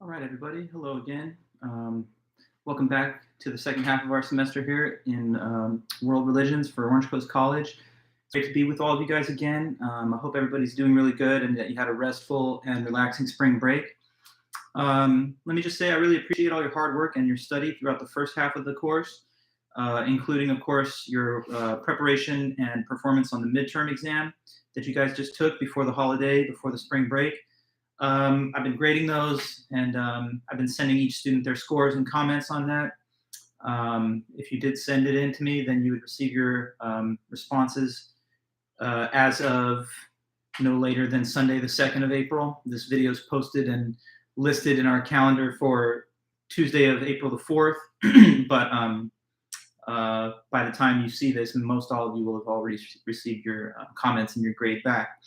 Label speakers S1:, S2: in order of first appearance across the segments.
S1: All right, everybody. Hello again. Welcome back to the second half of our semester here in World Religions for Orange Coast College. It's great to be with all of you guys again. I hope everybody's doing really good and that you had a restful and relaxing spring break. Let me just say I really appreciate all your hard work and your study throughout the first half of the course, including, of course, your preparation and performance on the midterm exam that you guys just took before the holiday, before the spring break. I've been grading those, and I've been sending each student their scores and comments on that. If you did send it in to me, then you would receive your responses as of no later than Sunday, the 2nd of April. This video is posted and listed in our calendar for Tuesday of April the 4th, but by the time you see this, most all of you will have already received your comments and your grade back.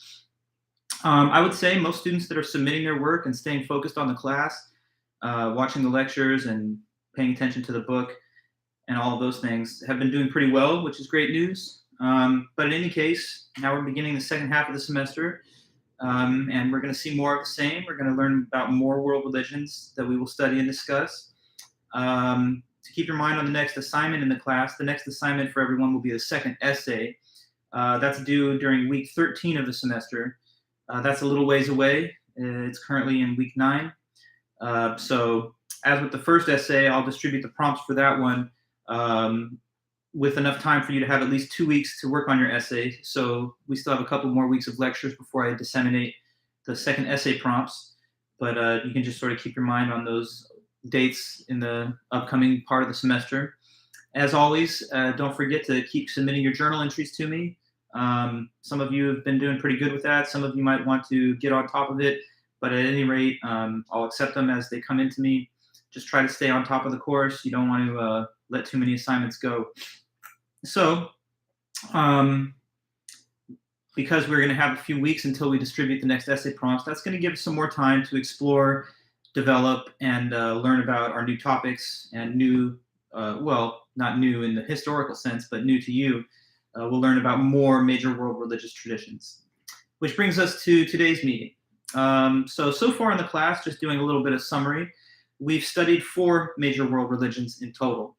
S1: I would say most students that are submitting their work and staying focused on the class, watching the lectures and paying attention to the book and all of those things have been doing pretty well, which is great news. But in any case, now we're beginning the second half of the semester, and we're going to see more of the same. We're going to learn about more world religions that we will study and discuss. To keep your mind on the next assignment in the class, the next assignment for everyone will be the second essay. That's due during week 13 of the semester. That's a little ways away. It's currently in week 9. So as with the first essay, I'll distribute the prompts for that one with enough time for you to have at least 2 weeks to work on your essay. So we still have a couple more weeks of lectures before I disseminate the second essay prompts. But you can just sort of keep your mind on those dates in the upcoming part of the semester. As always, don't forget to keep submitting your journal entries to me. Some of you have been doing pretty good with that. Some of you might want to get on top of it, but at any rate, I'll accept them as they come into me. Just try to stay on top of the course. You don't want to let too many assignments go. So, because we're going to have a few weeks until we distribute the next essay prompts, that's going to give us some more time to explore, develop, and learn about our new topics and new, well, not new in the historical sense, but new to you. We'll learn about more major world religious traditions, which brings us to today's meeting. So far in the class, just doing a little bit of summary, we've studied 4 major world religions in total.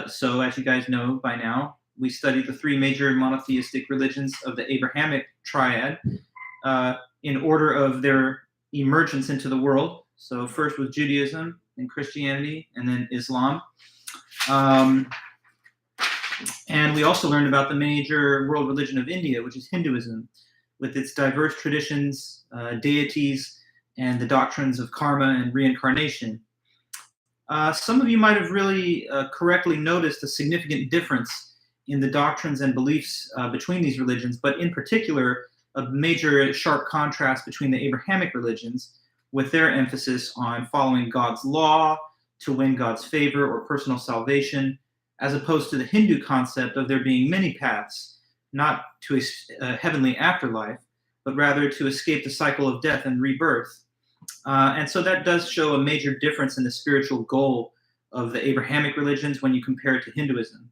S1: So as you guys know by now, we studied the 3 major monotheistic religions of the Abrahamic triad in order of their emergence into the world. So first was Judaism, and Christianity, and then Islam. And we also learned about the major world religion of India, which is Hinduism, with its diverse traditions, deities, and the doctrines of karma and reincarnation. Some of you might have really correctly noticed a significant difference in the doctrines and beliefs between these religions, but in particular, a major sharp contrast between the Abrahamic religions, with their emphasis on following God's law to win God's favor or personal salvation, as opposed to the Hindu concept of there being many paths, not to a heavenly afterlife, but rather to escape the cycle of death and rebirth. And so that does show a major difference in the spiritual goal of the Abrahamic religions when you compare it to Hinduism.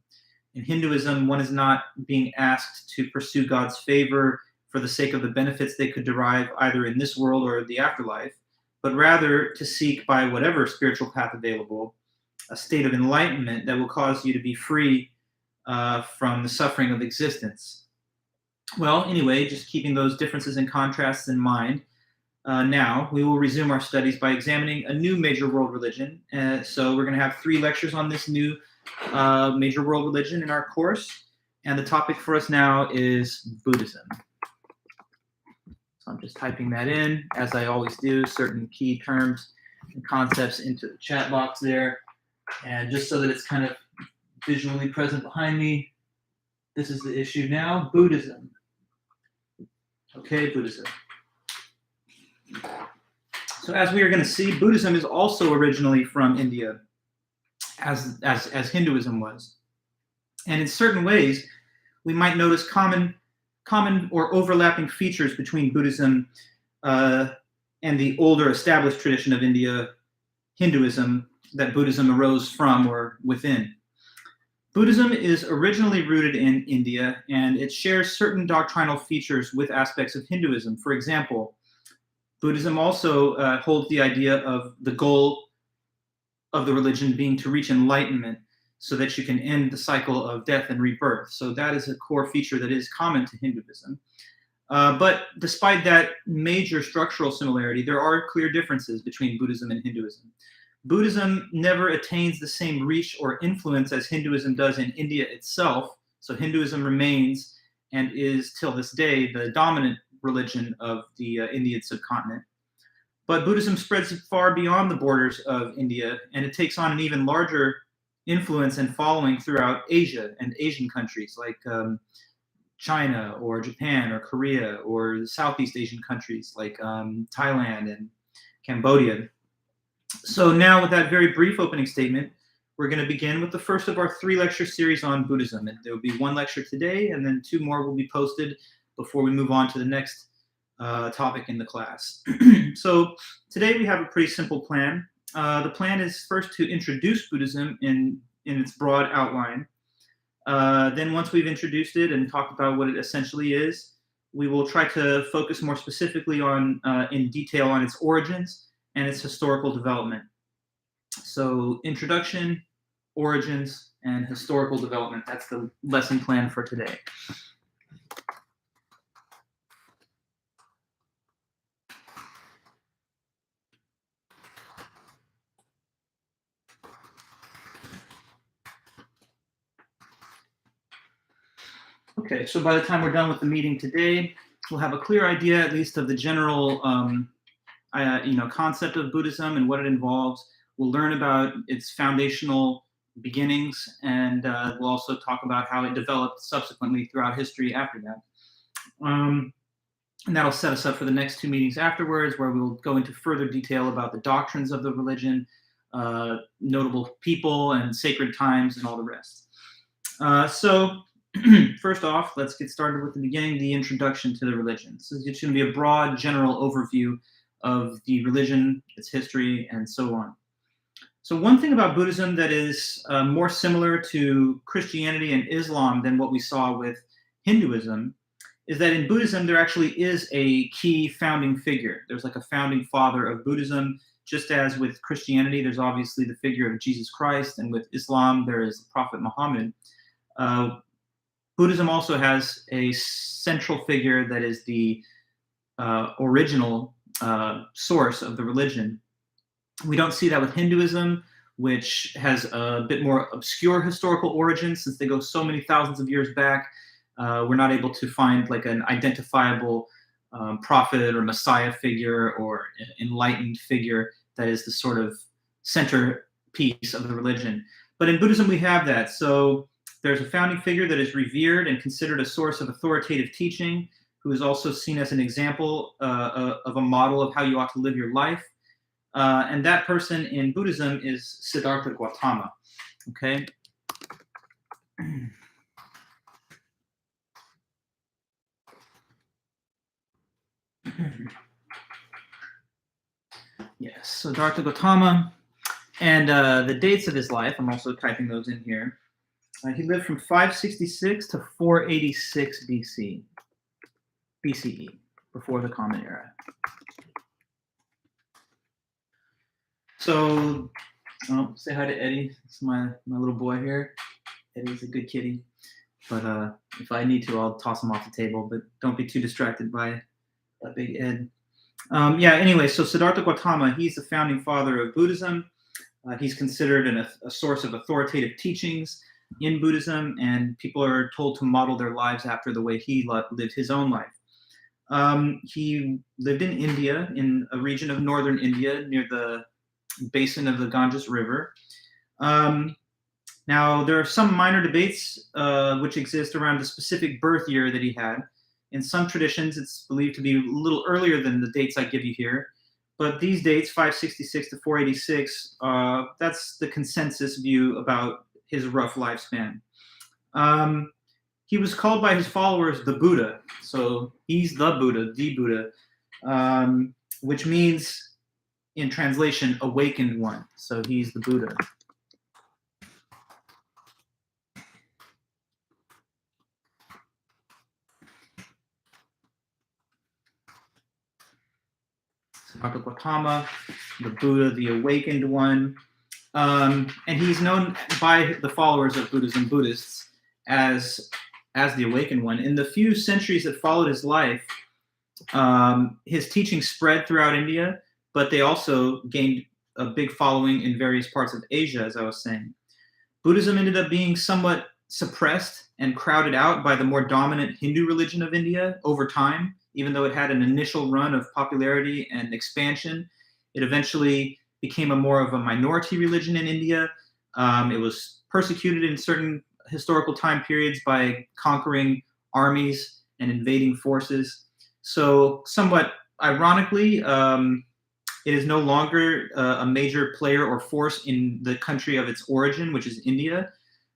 S1: In Hinduism, one is not being asked to pursue God's favor for the sake of the benefits they could derive either in this world or the afterlife, but rather to seek by whatever spiritual path available a state of enlightenment that will cause you to be free from the suffering of existence. Well, anyway, just keeping those differences and contrasts in mind, now we will resume our studies by examining a new major world religion. So we're going to have 3 lectures on this new major world religion in our course. And the topic for us now is Buddhism. So I'm just typing that in, as I always do, certain key terms and concepts into the chat box there. And just so that it's kind of visually present behind me, this is the issue now, Buddhism. Okay, Buddhism. So as we are going to see, Buddhism is also originally from India, as Hinduism was. And in certain ways, we might notice common or overlapping features between Buddhism and the older established tradition of India, Hinduism, that Buddhism arose from or within. Buddhism is originally rooted in India, and it shares certain doctrinal features with aspects of Hinduism. For example, Buddhism also holds the idea of the goal of the religion being to reach enlightenment so that you can end the cycle of death and rebirth. So that is a core feature that is common to Hinduism. But despite that major structural similarity, there are clear differences between Buddhism and Hinduism. Buddhism never attains the same reach or influence as Hinduism does in India itself. So Hinduism remains and is till this day the dominant religion of the Indian subcontinent. But Buddhism spreads far beyond the borders of India, and it takes on an even larger influence and following throughout Asia and Asian countries like China or Japan or Korea or Southeast Asian countries like Thailand and Cambodia. So now with that very brief opening statement, we're going to begin with the first of our 3 lecture series on Buddhism. And there will be 1 lecture today, and then 2 more will be posted before we move on to the next topic in the class. So today we have a pretty simple plan. The plan is first to introduce Buddhism in its broad outline. Then once we've introduced it and talked about what it essentially is, we will try to focus more specifically on, in detail on its origins and its historical development. So introduction, origins, and historical development. That's the lesson plan for today. Okay, so by the time we're done with the meeting today, we'll have a clear idea, at least, of the general concept of Buddhism and what it involves. We'll learn about its foundational beginnings, and we'll also talk about how it developed subsequently throughout history after that. And that'll set us up for the next 2 meetings afterwards, where we'll go into further detail about the doctrines of the religion, notable people and sacred times, and all the rest. So first off, let's get started with the beginning, the introduction to the religion. So it's going to be a broad, general overview of the religion, its history, and so on. So one thing about Buddhism that is more similar to Christianity and Islam than what we saw with Hinduism is that in Buddhism, there actually is a key founding figure. There's like a founding father of Buddhism, just as with Christianity, there's obviously the figure of Jesus Christ, and with Islam, there is the Prophet Muhammad. Buddhism also has a central figure that is the original source of the religion. We don't see that with Hinduism, which has a bit more obscure historical origins since they go so many thousands of years back. We're not able to find like an identifiable prophet or messiah figure or enlightened figure that is the sort of centerpiece of the religion. But in Buddhism, we have that. So there's a founding figure that is revered and considered a source of authoritative teaching, who is also seen as an example of a model of how you ought to live your life. And that person in Buddhism is Siddhartha Gautama. Okay. Yes, Siddhartha Gautama. And the dates of his life, I'm also typing those in here. He lived from 566 to 486 BCE, before the Common Era. So, say hi to Eddie. It's my little boy here. Eddie's a good kitty. But if I need to, I'll toss him off the table. But don't be too distracted by Big Ed. Anyway, so Siddhartha Gautama, he's the founding father of Buddhism. He's considered a source of authoritative teachings in Buddhism, and people are told to model their lives after the way he lived his own life. He lived in India, in a region of northern India near the basin of the Ganges River. Now, there are some minor debates which exist around the specific birth year that he had. In some traditions, it's believed to be a little earlier than the dates I give you here. But these dates, 566 to 486, that's the consensus view about his rough lifespan. He was called by his followers the Buddha. So he's the Buddha, which means, in translation, awakened one. So he's the Buddha. Siddhartha Gautama, the Buddha, the awakened one. And he's known by the followers of Buddhism, Buddhists, as the awakened one. In the few centuries that followed his life, his teaching spread throughout India, but they also gained a big following in various parts of Asia, as I was saying. Buddhism ended up being somewhat suppressed and crowded out by the more dominant Hindu religion of India over time. Even though it had an initial run of popularity and expansion, it eventually became more of a minority religion in India. It was persecuted in certain historical time periods by conquering armies and invading forces. So somewhat ironically, it is no longer a major player or force in the country of its origin, which is India,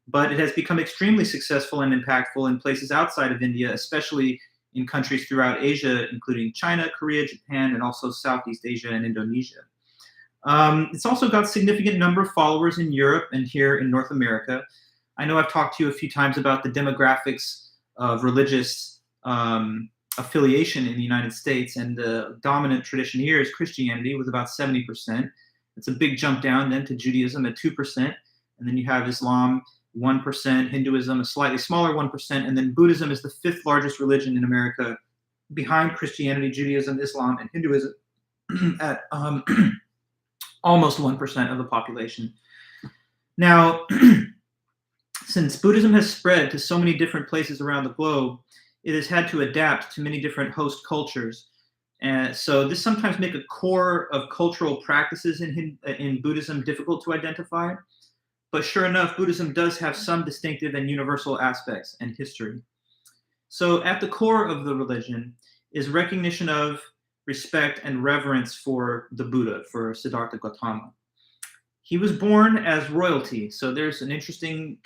S1: but it has become extremely successful and impactful in places outside of India, especially in countries throughout Asia, including China, Korea, Japan, and also Southeast Asia and Indonesia. It's also got a significant number of followers in Europe and here in North America. I know I've talked to you a few times about the demographics of religious affiliation in the United States, and the dominant tradition here is Christianity with about 70%. It's a big jump down then to Judaism at 2%, and then you have Islam 1%, Hinduism a slightly smaller 1%, and then Buddhism is the fifth largest religion in America behind Christianity, Judaism, Islam, and Hinduism at almost 1% of the population. Now, since Buddhism has spread to so many different places around the globe, it has had to adapt to many different host cultures. And so this sometimes makes a core of cultural practices in Buddhism difficult to identify. But sure enough, Buddhism does have some distinctive and universal aspects and history. So at the core of the religion is recognition of, respect, and reverence for the Buddha, for Siddhartha Gautama. He was born as royalty. So there's an interesting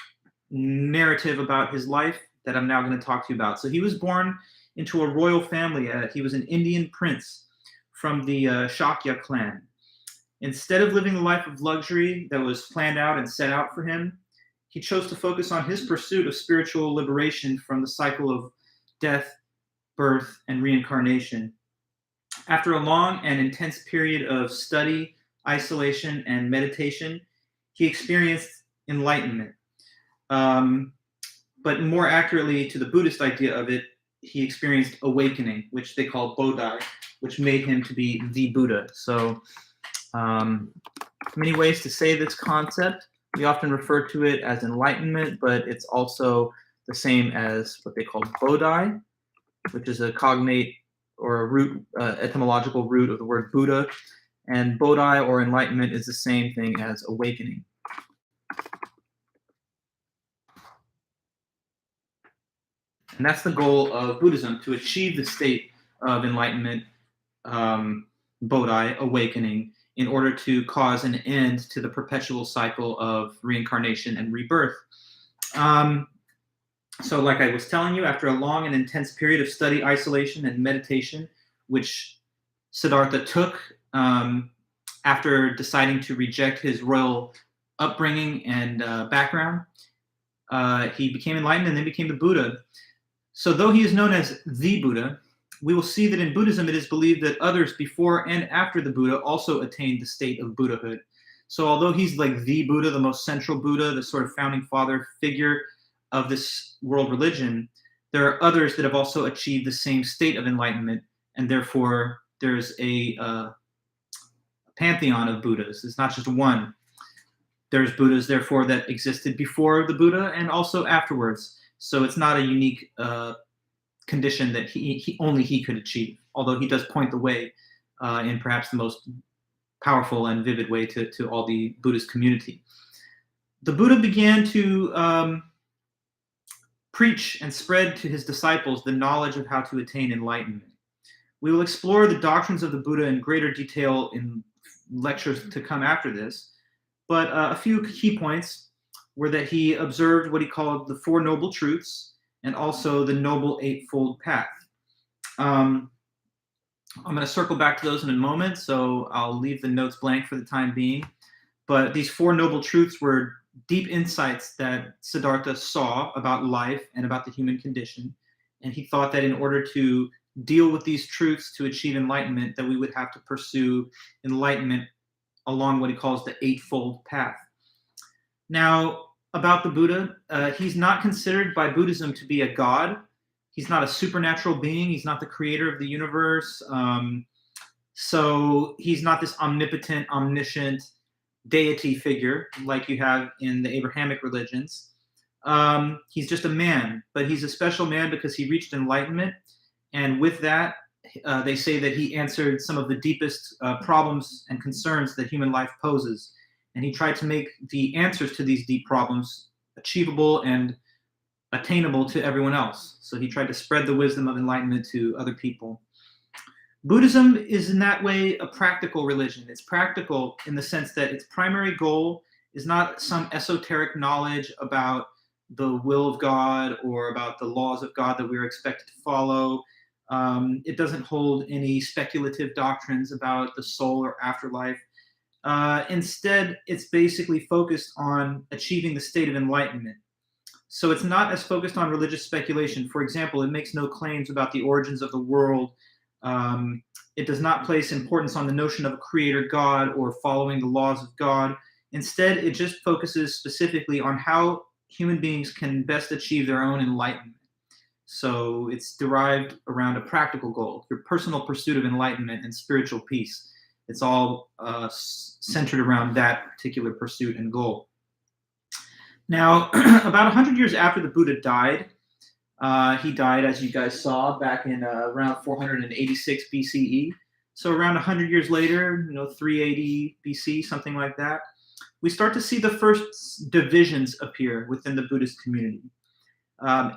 S1: narrative about his life that I'm now going to talk to you about. So he was born into a royal family. He was an Indian prince from the Shakya clan. Instead of living the life of luxury that was planned out and set out for him, he chose to focus on his pursuit of spiritual liberation from the cycle of death, birth, and reincarnation. After a long and intense period of study, isolation, and meditation, he experienced enlightenment. But more accurately to the Buddhist idea of it, he experienced awakening, which they call Bodhi, which made him to be the Buddha. So many ways to say this concept. We often refer to it as enlightenment, but it's also the same as what they call Bodhi, which is a cognate or a root, etymological root of the word Buddha. And Bodhi or enlightenment is the same thing as awakening. And that's the goal of Buddhism, to achieve the state of enlightenment, Bodhi, awakening, in order to cause an end to the perpetual cycle of reincarnation and rebirth. So like I was telling you, after a long and intense period of study, isolation, and meditation, which Siddhartha took after deciding to reject his royal upbringing and background, he became enlightened and then became the Buddha. So though he is known as the Buddha, we will see that in Buddhism it is believed that others before and after the Buddha also attained the state of Buddhahood. So although he's like the Buddha, the most central Buddha, the sort of founding father figure of this world religion, there are others that have also achieved the same state of enlightenment, and therefore there's a pantheon of Buddhas. It's not just one. There's Buddhas, therefore, that existed before the Buddha and also afterwards. So it's not a unique condition that only he could achieve, although he does point the way in perhaps the most powerful and vivid way to all the Buddhist community. The Buddha began to preach and spread to his disciples the knowledge of how to attain enlightenment. We will explore the doctrines of the Buddha in greater detail in lectures to come after this, but a few key points were that he observed what he called the Four Noble Truths and also the Noble Eightfold Path. I'm going to circle back to those in a moment, so I'll leave the notes blank for the time being. But these Four Noble Truths were deep insights that Siddhartha saw about life and about the human condition. And he thought that in order to deal with these truths to achieve enlightenment, that we would have to pursue enlightenment along what he calls the Eightfold Path. Now, about the Buddha, he's not considered by Buddhism to be a god. He's not a supernatural being. He's not the creator of the universe. So he's not this omnipotent, omniscient deity figure like you have in the Abrahamic religions. He's just a man, but he's a special man because he reached enlightenment. And with that, they say that he answered some of the deepest problems and concerns that human life poses. And he tried to make the answers to these deep problems achievable and attainable to everyone else. So he tried to spread the wisdom of enlightenment to other people. Buddhism is in that way a practical religion. It's practical in the sense that its primary goal is not some esoteric knowledge about the will of God or about the laws of God that we're expected to follow. It doesn't hold any speculative doctrines about the soul or afterlife. Instead, it's basically focused on achieving the state of enlightenment. So it's not as focused on religious speculation. For example, it makes no claims about the origins of the world. It does not place importance on the notion of a creator God or following the laws of God. Instead, it just focuses specifically on how human beings can best achieve their own enlightenment. So it's derived around a practical goal, your personal pursuit of enlightenment and spiritual peace. It's all centered around that particular pursuit and goal. Now, about 100 years after the Buddha died, he died, as you guys saw, back in around 486 BCE. So around 100 years later, 380 BC, something like that, we start to see the first divisions appear within the Buddhist community.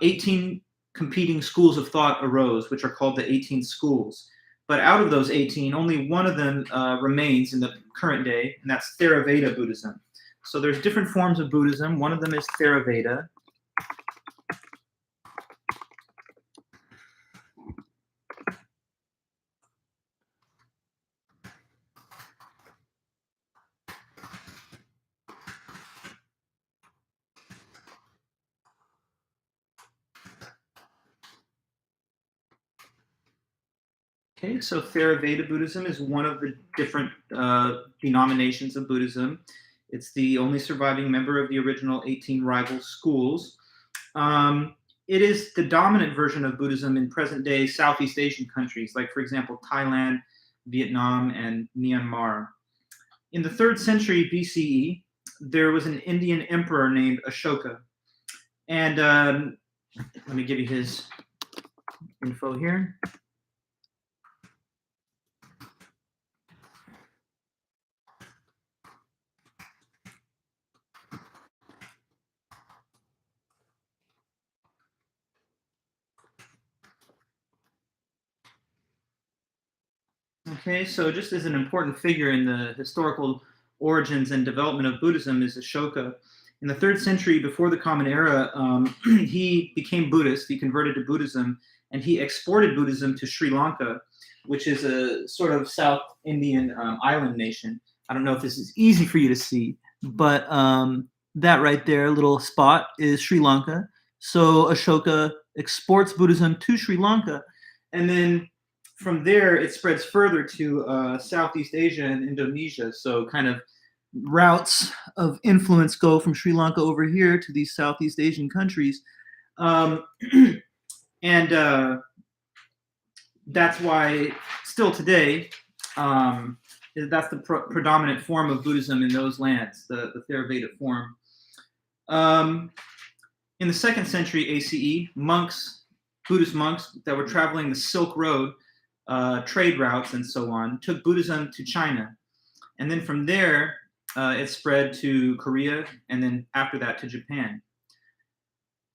S1: 18 competing schools of thought arose, which are called the 18 schools. But out of those 18, only one of them remains in the current day, and that's Theravada Buddhism. So there's different forms of Buddhism. One of them is Theravada. Okay, so Theravada Buddhism is one of the different denominations of Buddhism. It's the only surviving member of the original 18 rival schools. It is the dominant version of Buddhism in present-day Southeast Asian countries, like, for example, Thailand, Vietnam, and Myanmar. In the 3rd century BCE, there was an Indian emperor named Ashoka. And let me give you his info here. Okay, so just as an important figure in the historical origins and development of Buddhism is Ashoka. In the 3rd century before the Common Era, he became Buddhist, he converted to Buddhism, and he exported Buddhism to Sri Lanka, which is a sort of South Indian island nation. I don't know if this is easy for you to see, but that right there, little spot, is Sri Lanka. So Ashoka exports Buddhism to Sri Lanka, and then from there, it spreads further to Southeast Asia and Indonesia. So kind of routes of influence go from Sri Lanka over here to these Southeast Asian countries. And that's why still today, that's the predominant form of Buddhism in those lands, the Theravada form. In the 2nd century ACE, Buddhist monks that were traveling the Silk Road, trade routes and so on, took Buddhism to China. And then from there, it spread to Korea, and then after that to Japan.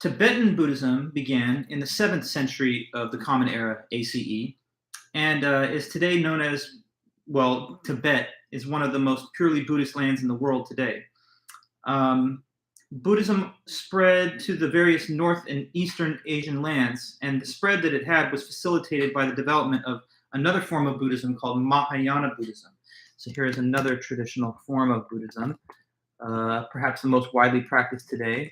S1: Tibetan Buddhism began in the 7th century of the Common Era, ACE, and is today known as, well, Tibet is one of the most purely Buddhist lands in the world today. Buddhism spread to the various North and Eastern Asian lands, and the spread that it had was facilitated by the development of another form of Buddhism called Mahayana Buddhism. So here is another traditional form of Buddhism, perhaps the most widely practiced today.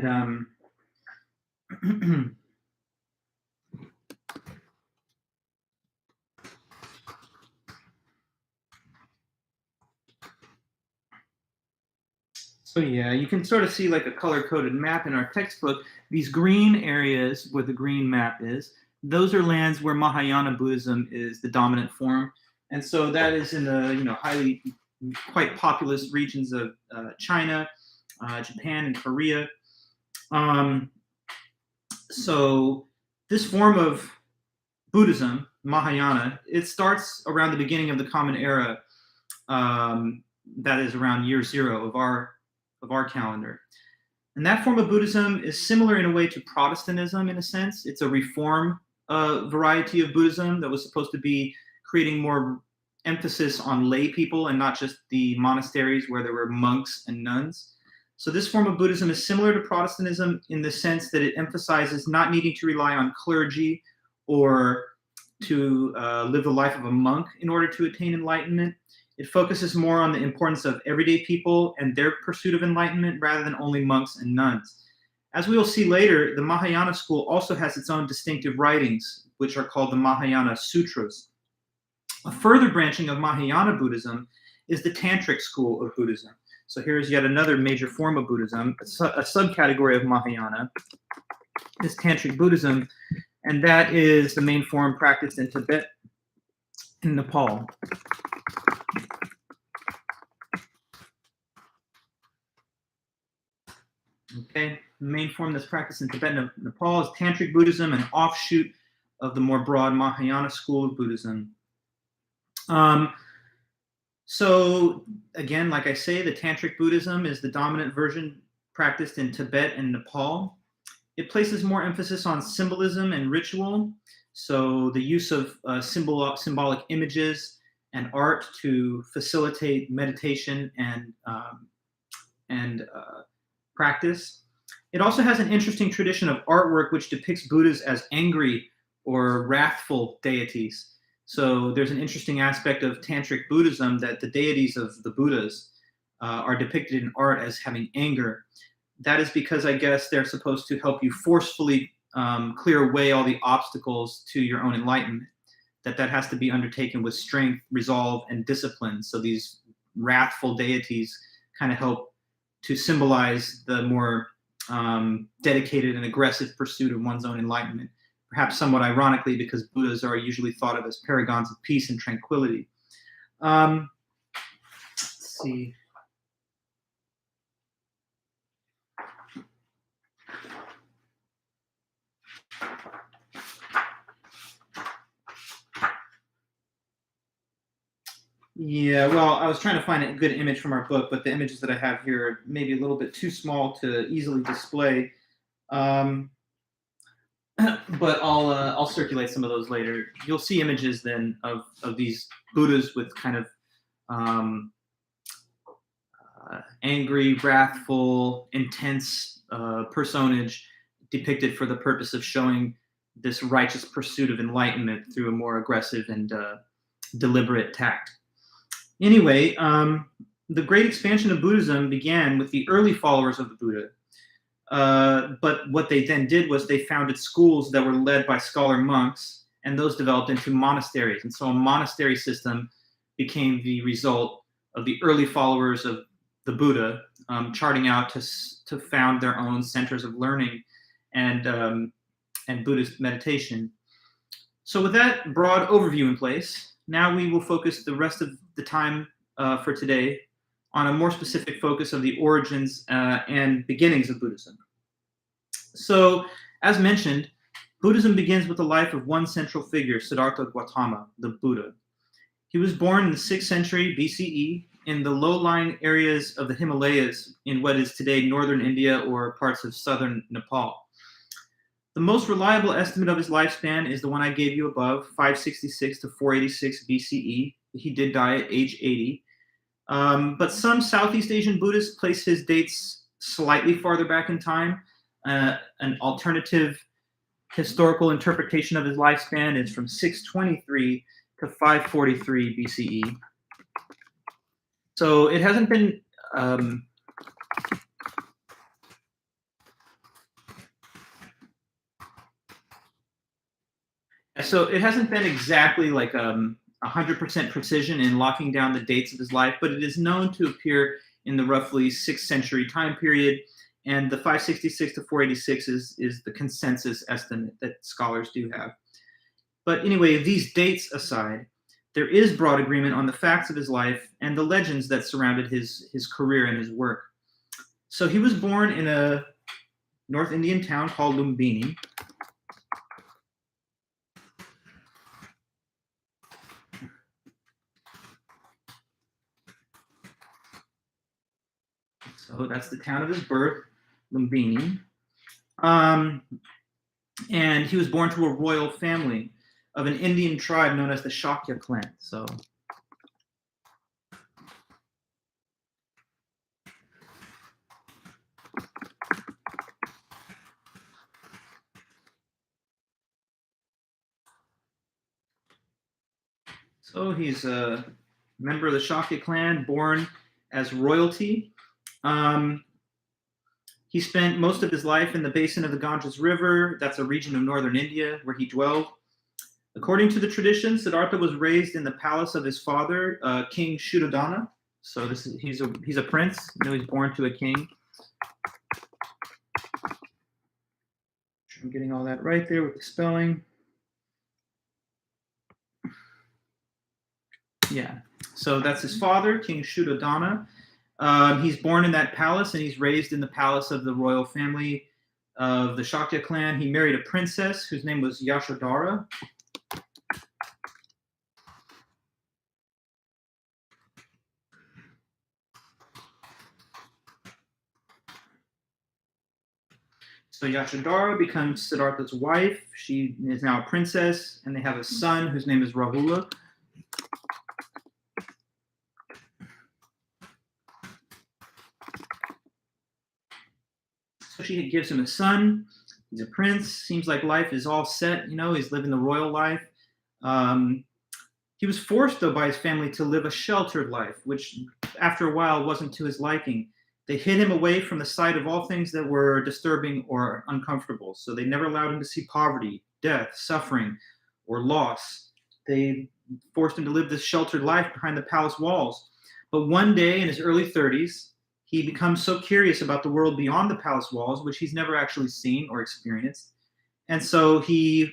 S1: And so yeah, you can sort of see like a color-coded map in our textbook. These green areas where the green map is, those are lands where Mahayana Buddhism is the dominant form. And so that is in the highly quite populous regions of China, Japan, and Korea. So this form of Buddhism, Mahayana, it starts around the beginning of the Common Era. That is around year 0 of our calendar. And that form of Buddhism is similar in a way to Protestantism in a sense. It's a reform variety of Buddhism that was supposed to be creating more emphasis on lay people and not just the monasteries where there were monks and nuns. So this form of Buddhism is similar to Protestantism in the sense that it emphasizes not needing to rely on clergy or to live the life of a monk in order to attain enlightenment. It focuses more on the importance of everyday people and their pursuit of enlightenment rather than only monks and nuns. As we will see later, the Mahayana school also has its own distinctive writings, which are called the Mahayana Sutras. A further branching of Mahayana Buddhism is the Tantric school of Buddhism. So here's yet another major form of Buddhism, a subcategory of Mahayana, is Tantric Buddhism, and that is the main form practiced in Tibet and Nepal. Okay, the main form that's practiced in Tibet and Nepal is Tantric Buddhism, an offshoot of the more broad Mahayana school of Buddhism. So again, like I say, the Tantric Buddhism is the dominant version practiced in Tibet and Nepal. It places more emphasis on symbolism and ritual, so the use of symbolic images and art to facilitate meditation and practice. It also has an interesting tradition of artwork which depicts Buddhas as angry or wrathful deities. So there's an interesting aspect of Tantric Buddhism that the deities of the Buddhas are depicted in art as having anger. That is because I guess they're supposed to help you forcefully clear away all the obstacles to your own enlightenment. That has to be undertaken with strength, resolve, and discipline. So these wrathful deities kind of help to symbolize the more dedicated and aggressive pursuit of one's own enlightenment. Perhaps somewhat ironically, because Buddhas are usually thought of as paragons of peace and tranquility. Let's see. Yeah, well, I was trying to find a good image from our book, but the images that I have here are maybe a little bit too small to easily display. But I'll circulate some of those later. You'll see images then of these Buddhas with kind of angry, wrathful, intense personage depicted for the purpose of showing this righteous pursuit of enlightenment through a more aggressive and deliberate tact. Anyway, the great expansion of Buddhism began with the early followers of the Buddha. But what they then did was they founded schools that were led by scholar monks, and those developed into monasteries. And so a monastery system became the result of the early followers of the Buddha charting out to found their own centers of learning and Buddhist meditation. So with that broad overview in place, now we will focus the rest of the time for today on a more specific focus of the origins and beginnings of Buddhism. So, as mentioned, Buddhism begins with the life of one central figure, Siddhartha Gautama, the Buddha. He was born in the 6th century BCE in the low-lying areas of the Himalayas in what is today northern India or parts of southern Nepal. The most reliable estimate of his lifespan is the one I gave you above, 566 to 486 BCE. He did die at age 80. But some Southeast Asian Buddhists place his dates slightly farther back in time. An alternative historical interpretation of his lifespan is from 623 to 543 BCE. So it hasn't been So it hasn't been exactly like 100% precision in locking down the dates of his life, but it is known to appear in the roughly 6th century time period, and the 566 to 486 is the consensus estimate that scholars do have. But anyway, these dates aside, there is broad agreement on the facts of his life and the legends that surrounded his career and his work. So he was born in a North Indian town called Lumbini. So that's the town of his birth, Lumbini. And he was born to a royal family of an Indian tribe known as the Shakya clan. So he's a member of the Shakya clan, born as royalty. He spent most of his life in the basin of the Ganges River. That's a region of northern India where he dwelled. According to the tradition, Siddhartha was raised in the palace of his father, King Shuddhodana. So he's a prince. You know, he's born to a king. I'm getting all that right there with the spelling. Yeah. So that's his father, King Shuddhodana. He's born in that palace, and he's raised in the palace of the royal family of the Shakya clan. He married a princess whose name was Yashodhara. So Yashodhara becomes Siddhartha's wife. She is now a princess, and they have a son whose name is Rahula. So she gives him a son. He's a prince. Seems like life is all set. You know, he's living the royal life. He was forced, though, by his family to live a sheltered life, which after a while wasn't to his liking. They hid him away from the sight of all things that were disturbing or uncomfortable. So they never allowed him to see poverty, death, suffering, or loss. They forced him to live this sheltered life behind the palace walls. But one day in his early 30s, he becomes so curious about the world beyond the palace walls, which he's never actually seen or experienced. And so he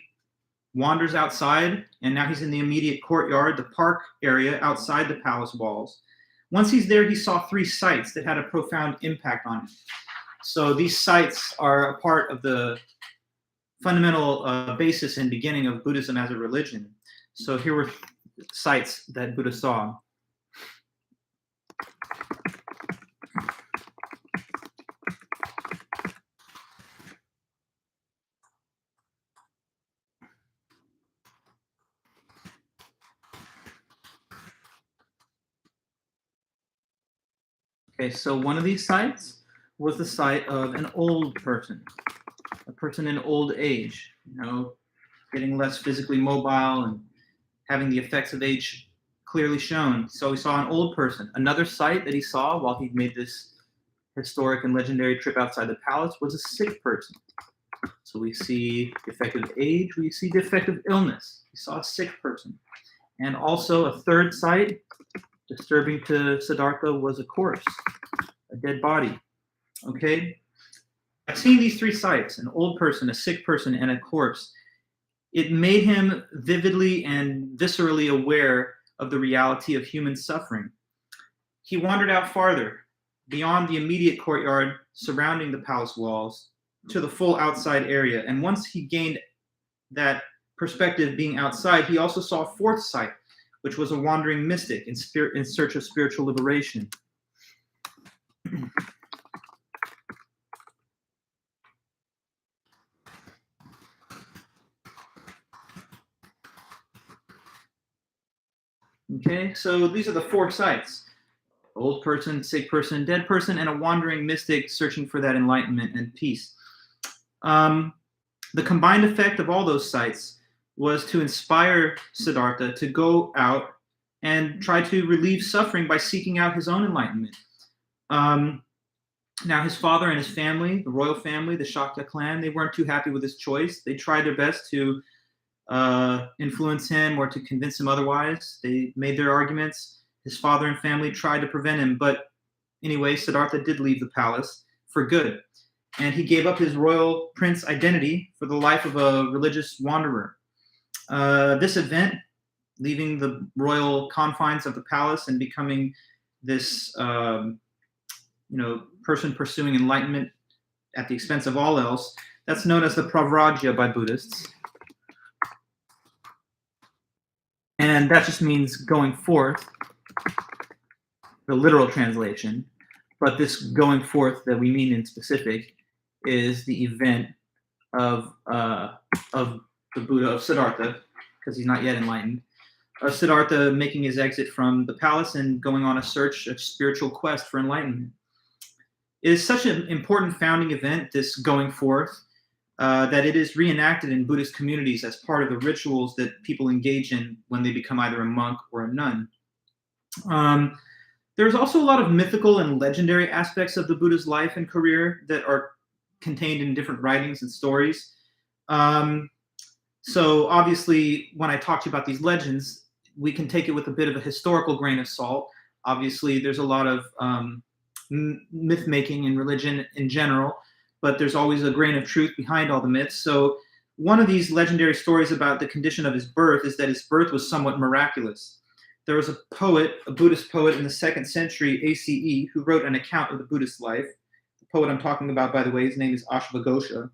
S1: wanders outside, and now he's in the immediate courtyard, the park area outside the palace walls. Once he's there, he saw 3 sights that had a profound impact on him. So these sights are a part of the fundamental basis and beginning of Buddhism as a religion. So here were sights that Buddha saw. Okay, so one of these sights was the sight of an old person, a person in old age, you know, getting less physically mobile and having the effects of age clearly shown. So he saw an old person. Another sight that he saw while he made this historic and legendary trip outside the palace was a sick person. So we see the effect of age, we see the effect of illness. He saw a sick person. And also a third sight, disturbing to Siddhartha, was a corpse, a dead body. Okay? By seeing these 3 sights, an old person, a sick person, and a corpse, it made him vividly and viscerally aware of the reality of human suffering. He wandered out farther, beyond the immediate courtyard surrounding the palace walls, to the full outside area. And once he gained that perspective being outside, he also saw a 4th sight, which was a wandering mystic in search of spiritual liberation. Okay, so these are the 4 sights: old person, sick person, dead person, and a wandering mystic searching for that enlightenment and peace. The combined effect of all those sights was to inspire Siddhartha to go out and try to relieve suffering by seeking out his own enlightenment. Now, his father and his family, the royal family, the Shakya clan, they weren't too happy with his choice. They tried their best to influence him or to convince him otherwise. They made their arguments. His father and family tried to prevent him, but anyway, Siddhartha did leave the palace for good, and he gave up his royal prince identity for the life of a religious wanderer. This event, leaving the royal confines of the palace and becoming this, person pursuing enlightenment at the expense of all else, that's known as the Pravrajya by Buddhists. And that just means going forth, the literal translation. But this going forth that we mean in specific is the event of the Buddha, of Siddhartha, because he's not yet enlightened, of Siddhartha making his exit from the palace and going on a search, a spiritual quest for enlightenment. It is such an important founding event, this going forth, that it is reenacted in Buddhist communities as part of the rituals that people engage in when they become either a monk or a nun. There's also a lot of mythical and legendary aspects of the Buddha's life and career that are contained in different writings and stories. So obviously, when I talk to you about these legends, we can take it with a bit of a historical grain of salt. Obviously, there's a lot of myth-making in religion in general, but there's always a grain of truth behind all the myths. So one of these legendary stories about the condition of his birth is that his birth was somewhat miraculous. There was a poet, a Buddhist poet in the 2nd century ACE, who wrote an account of the Buddhist life. The poet I'm talking about, by the way, his name is Ashvaghosha.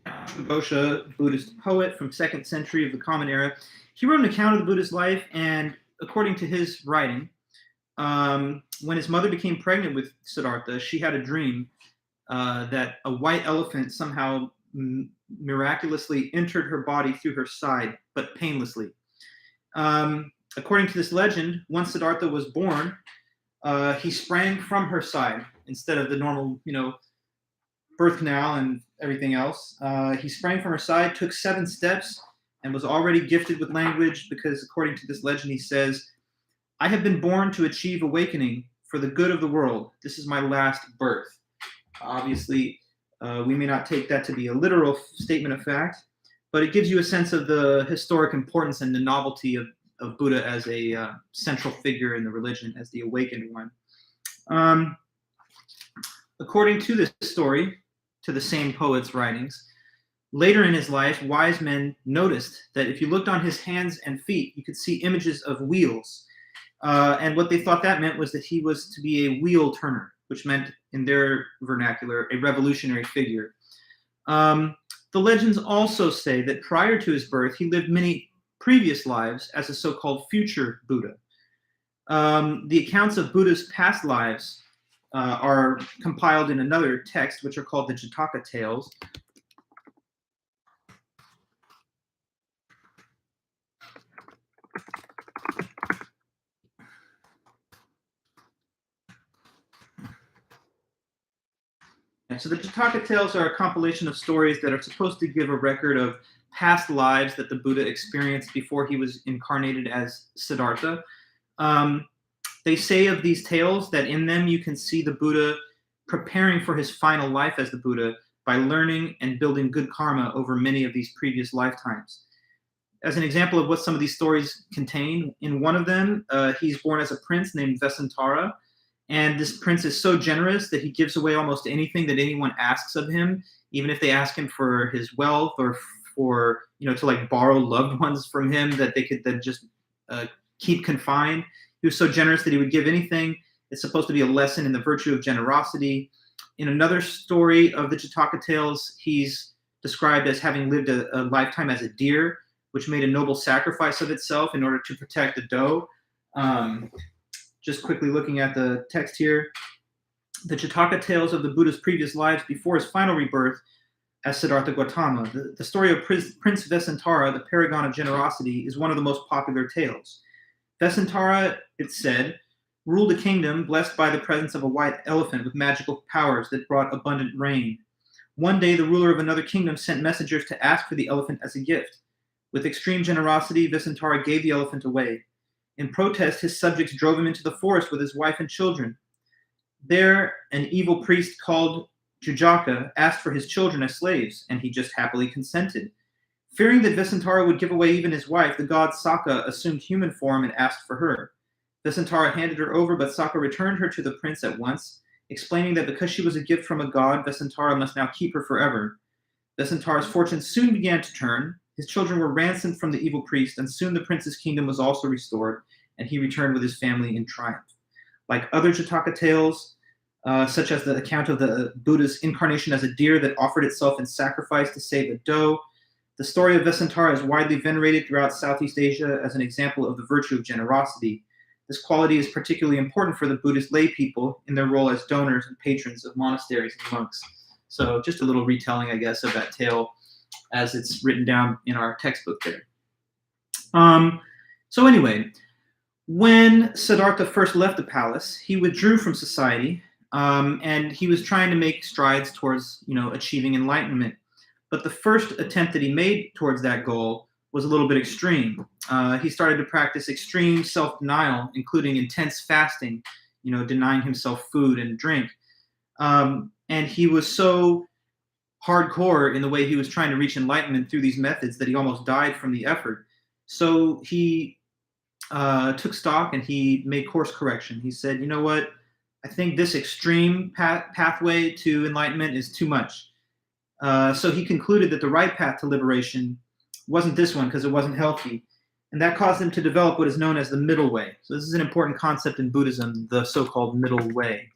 S1: Ashvaghosha, Buddhist poet from 2nd century of the Common Era, he wrote an account of the Buddha's life, and according to his writing, when his mother became pregnant with Siddhartha, she had a dream that a white elephant somehow miraculously entered her body through her side, but painlessly. According to this legend, once Siddhartha was born, he sprang from her side instead of the normal, birth canal and everything else. He sprang from her side, took 7 steps, and was already gifted with language because, according to this legend, he says, "I have been born to achieve awakening for the good of the world. This is my last birth." Obviously, we may not take that to be a literal statement of fact, but it gives you a sense of the historic importance and the novelty of Buddha as a central figure in the religion, as the awakened one. According to this story, to the same poet's writings, later in his life, wise men noticed that if you looked on his hands and feet, you could see images of wheels. And what they thought that meant was that he was to be a wheel turner, which meant, in their vernacular, a revolutionary figure. The legends also say that prior to his birth, he lived many previous lives as a so-called future Buddha. The accounts of Buddha's past lives are compiled in another text, which are called the Jataka Tales. So the Jataka Tales are a compilation of stories that are supposed to give a record of past lives that the Buddha experienced before he was incarnated as Siddhartha. They say of these tales that in them you can see the Buddha preparing for his final life as the Buddha by learning and building good karma over many of these previous lifetimes. As an example of what some of these stories contain, in one of them, he's born as a prince named Vesantara, and this prince is so generous that he gives away almost anything that anyone asks of him, even if they ask him for his wealth or for, to like borrow loved ones from him that they could then just keep confined. He was so generous that he would give anything. It's supposed to be a lesson in the virtue of generosity. In another story of the Jataka Tales, he's described as having lived a lifetime as a deer, which made a noble sacrifice of itself in order to protect the doe. Just quickly looking at the text here, the Jataka Tales of the Buddha's previous lives before his final rebirth as Siddhartha Gautama. The story of Prince Vesantara, the paragon of generosity, is one of the most popular tales. Vesantara, it's said, ruled a kingdom blessed by the presence of a white elephant with magical powers that brought abundant rain. One day, the ruler of another kingdom sent messengers to ask for the elephant as a gift. With extreme generosity, Vesantara gave the elephant away. In protest, his subjects drove him into the forest with his wife and children. There, an evil priest called Jujaka asked for his children as slaves, and he just happily consented. Fearing that Vesantara would give away even his wife, the god Saka assumed human form and asked for her. Vesantara handed her over, but Saka returned her to the prince at once, explaining that because she was a gift from a god, Vesantara must now keep her forever. Vesantara's fortune soon began to turn. His children were ransomed from the evil priest, and soon the prince's kingdom was also restored, and he returned with his family in triumph. Like other Jataka tales, such as the account of the Buddha's incarnation as a deer that offered itself in sacrifice to save a doe, the story of Vesantara is widely venerated throughout Southeast Asia as an example of the virtue of generosity. This quality is particularly important for the Buddhist lay people in their role as donors and patrons of monasteries and monks. So just a little retelling, I guess, of that tale as it's written down in our textbook there. So anyway, when Siddhartha first left the palace, he withdrew from society, and he was trying to make strides towards, achieving enlightenment. But the first attempt that he made towards that goal was a little bit extreme. He started to practice extreme self-denial, including intense fasting, denying himself food and drink. And he was so hardcore in the way he was trying to reach enlightenment through these methods that he almost died from the effort. So he took stock and he made course correction. He said, you know what? I think this extreme pathway to enlightenment is too much. So he concluded that the right path to liberation wasn't this one because it wasn't healthy. And that caused him to develop what is known as the middle way. So this is an important concept in Buddhism, the so-called middle way.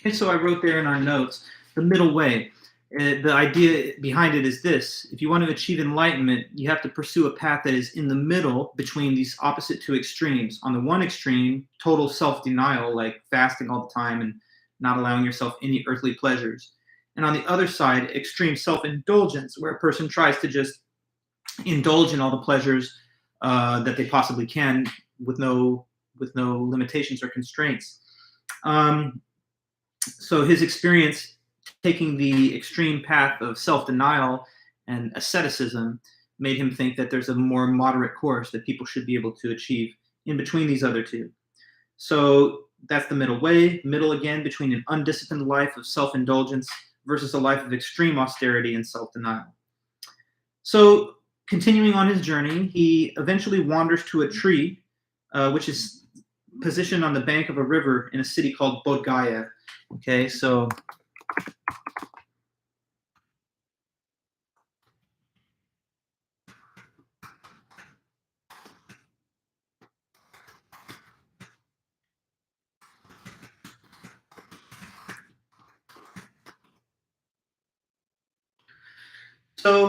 S1: Okay, so I wrote there in our notes, the middle way. The idea behind it is this: if you want to achieve enlightenment, you have to pursue a path that is in the middle between these opposite two extremes. On the one extreme, total self-denial, like fasting all the time and not allowing yourself any earthly pleasures. And on the other side, extreme self-indulgence, where a person tries to just indulge in all the pleasures that they possibly can with no limitations or constraints. So his experience taking the extreme path of self-denial and asceticism made him think that there's a more moderate course that people should be able to achieve in between these other two. So that's the middle way, middle again between an undisciplined life of self-indulgence versus a life of extreme austerity and self-denial. So continuing on his journey, he eventually wanders to a tree, which is positioned on the bank of a river in a city called Bodh Gaya. Okay, so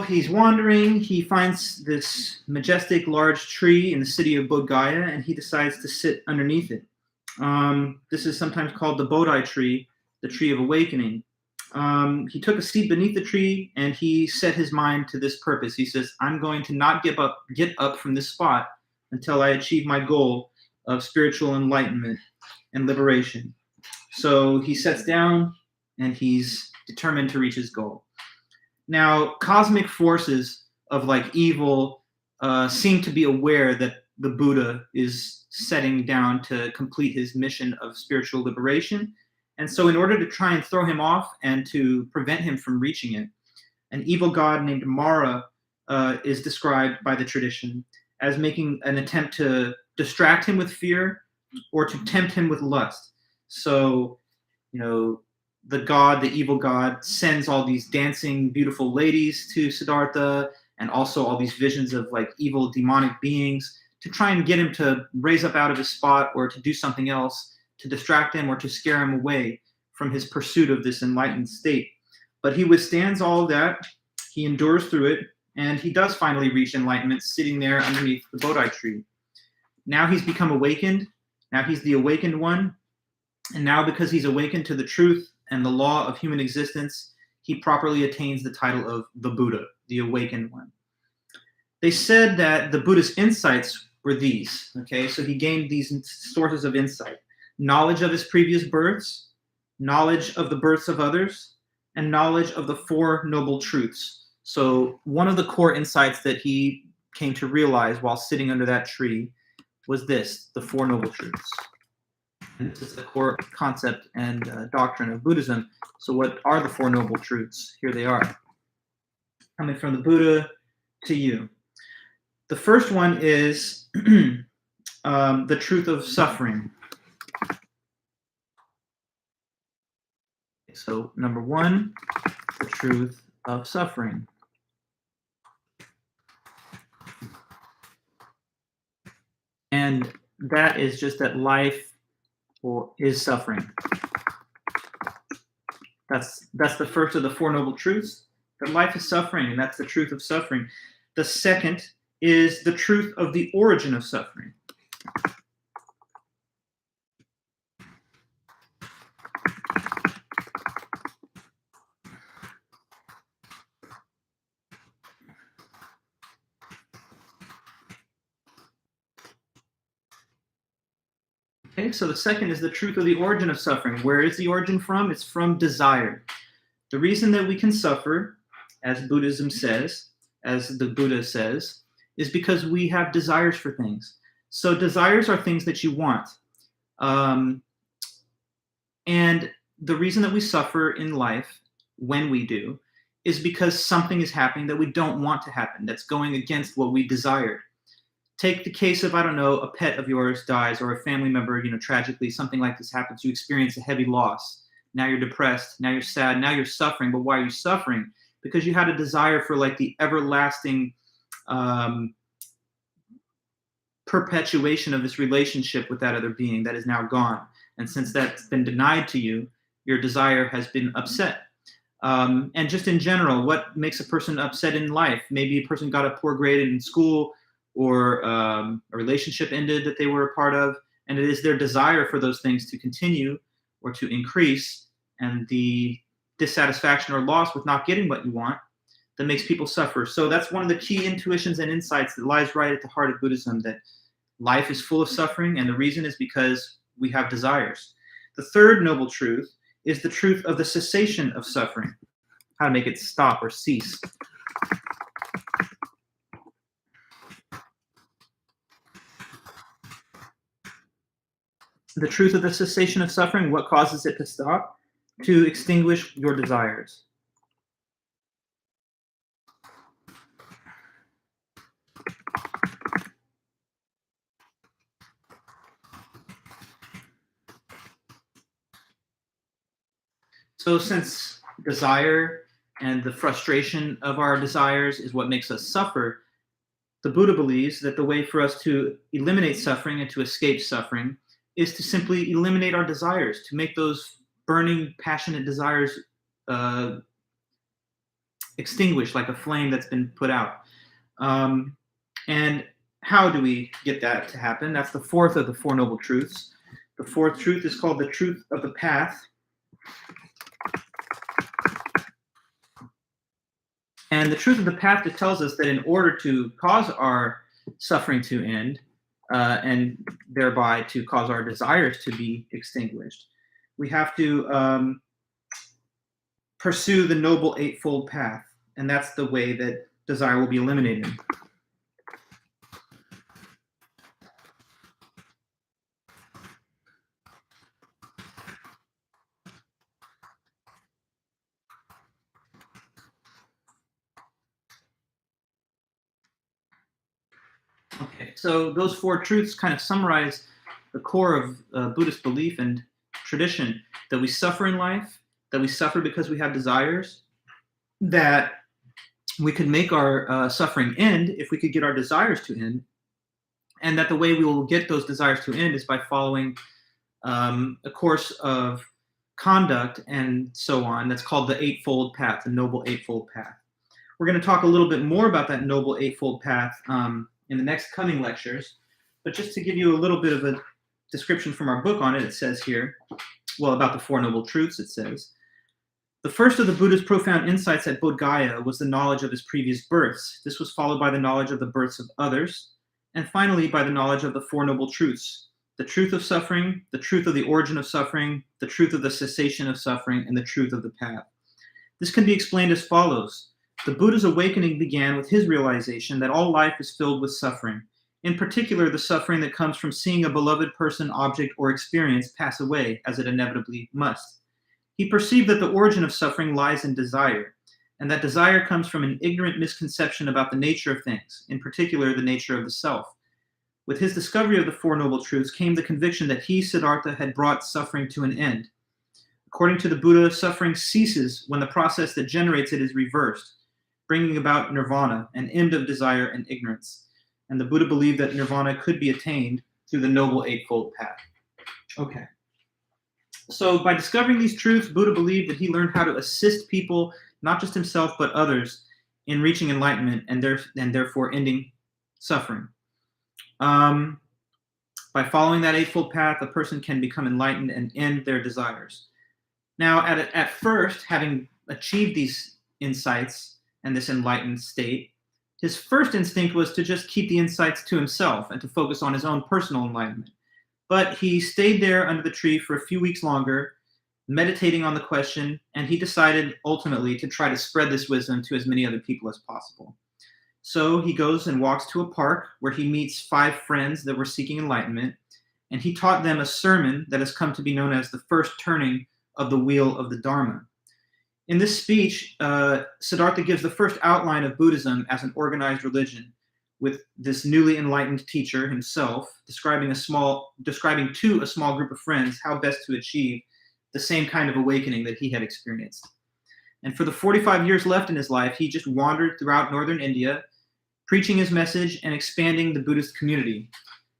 S1: he's wandering, he finds this majestic large tree in the city of Bodh Gaya, and he decides to sit underneath it. This is sometimes called the Bodhi tree, the tree of awakening. He took a seat beneath the tree and he set his mind to this purpose. He says, I'm going to not get up from this spot until I achieve my goal of spiritual enlightenment and liberation. So he sets down and he's determined to reach his goal. Now, cosmic forces of like evil seem to be aware that the Buddha is setting down to complete his mission of spiritual liberation. And so in order to try and throw him off and to prevent him from reaching it, an evil god named Mara is described by the tradition as making an attempt to distract him with fear or to tempt him with lust. So, the evil god, sends all these dancing, beautiful ladies to Siddhartha and also all these visions of like evil demonic beings to try and get him to raise up out of his spot or to do something else to distract him or to scare him away from his pursuit of this enlightened state. But he withstands all of that. He endures through it, and he does finally reach enlightenment sitting there underneath the Bodhi tree. Now he's become awakened. Now he's the awakened one. And now because he's awakened to the truth and the law of human existence, he properly attains the title of the Buddha, the awakened one. They said that the Buddha's insights were these, okay? So he gained these sources of insight: knowledge of his previous births, knowledge of the births of others, and knowledge of the Four Noble Truths. So one of the core insights that he came to realize while sitting under that tree was this: the Four Noble Truths. And this is the core concept and doctrine of Buddhism. So what are the Four Noble Truths? Here they are, coming from the Buddha to you. The first one is the truth of suffering. So number one, the truth of suffering. And that is just that life is suffering. That's the first of the Four Noble Truths, that life is suffering, and that's the truth of suffering. The second is the truth of the origin of suffering. Okay, so the second is the truth of the origin of suffering. Where is the origin from? It's from desire. The reason that we can suffer, as Buddhism says, as the Buddha says, is because we have desires for things. So desires are things that you want. And the reason that we suffer in life, when we do, is because something is happening that we don't want to happen, that's going against what we desired. Take the case of, I don't know, a pet of yours dies, or a family member, tragically, something like this happens. You experience a heavy loss. Now you're depressed. Now you're sad. Now you're suffering. But why are you suffering? Because you had a desire for like the everlasting perpetuation of this relationship with that other being that is now gone. And since that's been denied to you, your desire has been upset. And just in general, what makes a person upset in life? Maybe a person got a poor grade in school, or a relationship ended that they were a part of, and it is their desire for those things to continue or to increase, and the dissatisfaction or loss with not getting what you want that makes people suffer. So that's one of the key intuitions and insights that lies right at the heart of Buddhism, that life is full of suffering, and the reason is because we have desires. The third noble truth is the truth of the cessation of suffering, how to make it stop or cease. The truth of the cessation of suffering, what causes it to stop? To extinguish your desires. So since desire and the frustration of our desires is what makes us suffer, the Buddha believes that the way for us to eliminate suffering and to escape suffering is to simply eliminate our desires, to make those burning, passionate desires extinguish like a flame that's been put out. And how do we get that to happen? That's the fourth of the Four Noble Truths. The fourth truth is called the truth of the path. And the truth of the path that tells us that in order to cause our suffering to end, and thereby to cause our desires to be extinguished, we have to pursue the Noble Eightfold Path. And that's the way that desire will be eliminated. Okay, so those four truths kind of summarize the core of Buddhist belief and tradition, that we suffer in life, that we suffer because we have desires, that we could make our suffering end if we could get our desires to end, and that the way we will get those desires to end is by following a course of conduct, and so on. That's called the Eightfold Path, the Noble Eightfold Path. We're going to talk a little bit more about that Noble Eightfold Path in the next coming lectures. But just to give you a little bit of a description from our book on it, it says here, well, about the Four Noble Truths, it says, the first of the Buddha's profound insights at Bodh Gaya was the knowledge of his previous births. This was followed by the knowledge of the births of others, and finally by the knowledge of the Four Noble Truths, the truth of suffering, the truth of the origin of suffering, the truth of the cessation of suffering, and the truth of the path. This can be explained as follows. The Buddha's awakening began with his realization that all life is filled with suffering, in particular the suffering that comes from seeing a beloved person, object, or experience pass away, as it inevitably must. He perceived that the origin of suffering lies in desire, and that desire comes from an ignorant misconception about the nature of things, in particular the nature of the self. With his discovery of the Four Noble Truths came the conviction that he, Siddhartha, had brought suffering to an end. According to the Buddha, suffering ceases when the process that generates it is reversed, bringing about nirvana, an end of desire and ignorance. And the Buddha believed that nirvana could be attained through the Noble Eightfold Path. Okay. So by discovering these truths, Buddha believed that he learned how to assist people, not just himself, but others, in reaching enlightenment and therefore ending suffering. By following that Eightfold Path, a person can become enlightened and end their desires. Now, at first, having achieved these insights and this enlightened state, his first instinct was to just keep the insights to himself and to focus on his own personal enlightenment. But he stayed there under the tree for a few weeks longer, meditating on the question, and he decided ultimately to try to spread this wisdom to as many other people as possible. So he goes and walks to a park where he meets 5 friends that were seeking enlightenment, and he taught them a sermon that has come to be known as the first turning of the wheel of the Dharma. In this speech, Siddhartha gives the first outline of Buddhism as an organized religion, with this newly enlightened teacher himself describing to a small group of friends how best to achieve the same kind of awakening that he had experienced. And for the 45 years left in his life, he just wandered throughout northern India, preaching his message and expanding the Buddhist community.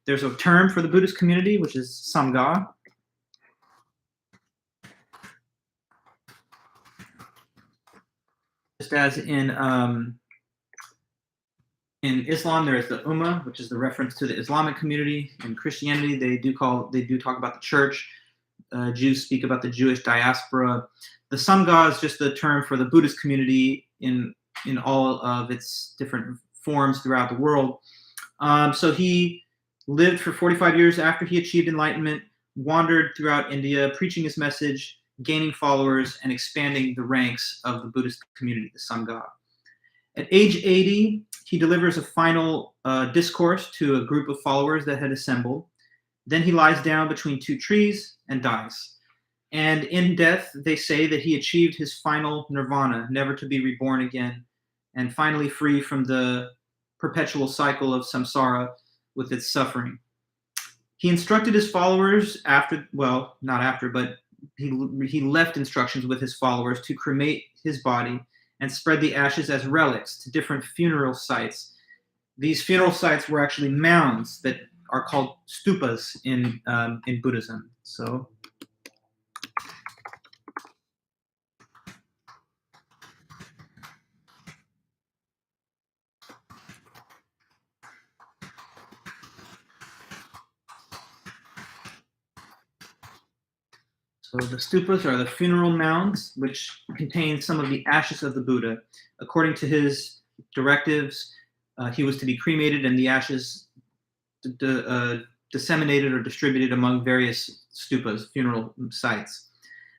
S1: There's a term for the Buddhist community, which is Sangha. Just as in Islam, there is the Ummah, which is the reference to the Islamic community. In Christianity, they do talk about the church. Jews speak about the Jewish diaspora. The Sangha is just the term for the Buddhist community in all of its different forms throughout the world. So he lived for 45 years after he achieved enlightenment, wandered throughout India, preaching his message, gaining followers, and expanding the ranks of the Buddhist community, the Sangha. At age 80, he delivers a final discourse to a group of followers that had assembled. Then he lies down between 2 trees and dies. And in death, they say that he achieved his final nirvana, never to be reborn again, and finally free from the perpetual cycle of samsara with its suffering. He instructed his followers he left instructions with his followers to cremate his body and spread the ashes as relics to different funeral sites. These funeral sites were actually mounds that are called stupas in Buddhism. So the stupas are the funeral mounds, which contain some of the ashes of the Buddha. According to his directives, he was to be cremated and the ashes disseminated or distributed among various stupas, funeral sites.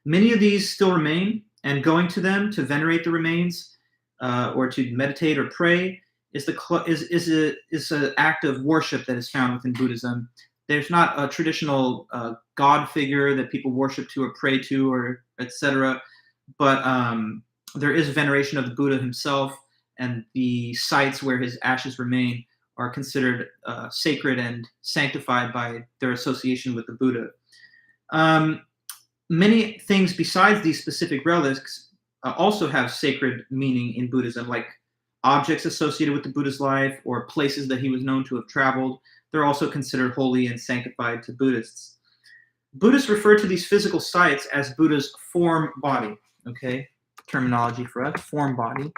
S1: Many of these still remain, and going to them to venerate the remains or to meditate or pray is an act of worship that is found within Buddhism. There's not a traditional God figure that people worship to or pray to or etc. But there is veneration of the Buddha himself, and the sites where his ashes remain are considered sacred and sanctified by their association with the Buddha. Many things besides these specific relics also have sacred meaning in Buddhism, like objects associated with the Buddha's life or places that he was known to have traveled. They're also considered holy and sanctified to Buddhists. Buddhists refer to these physical sites as Buddha's form body. Okay, terminology for us, form body.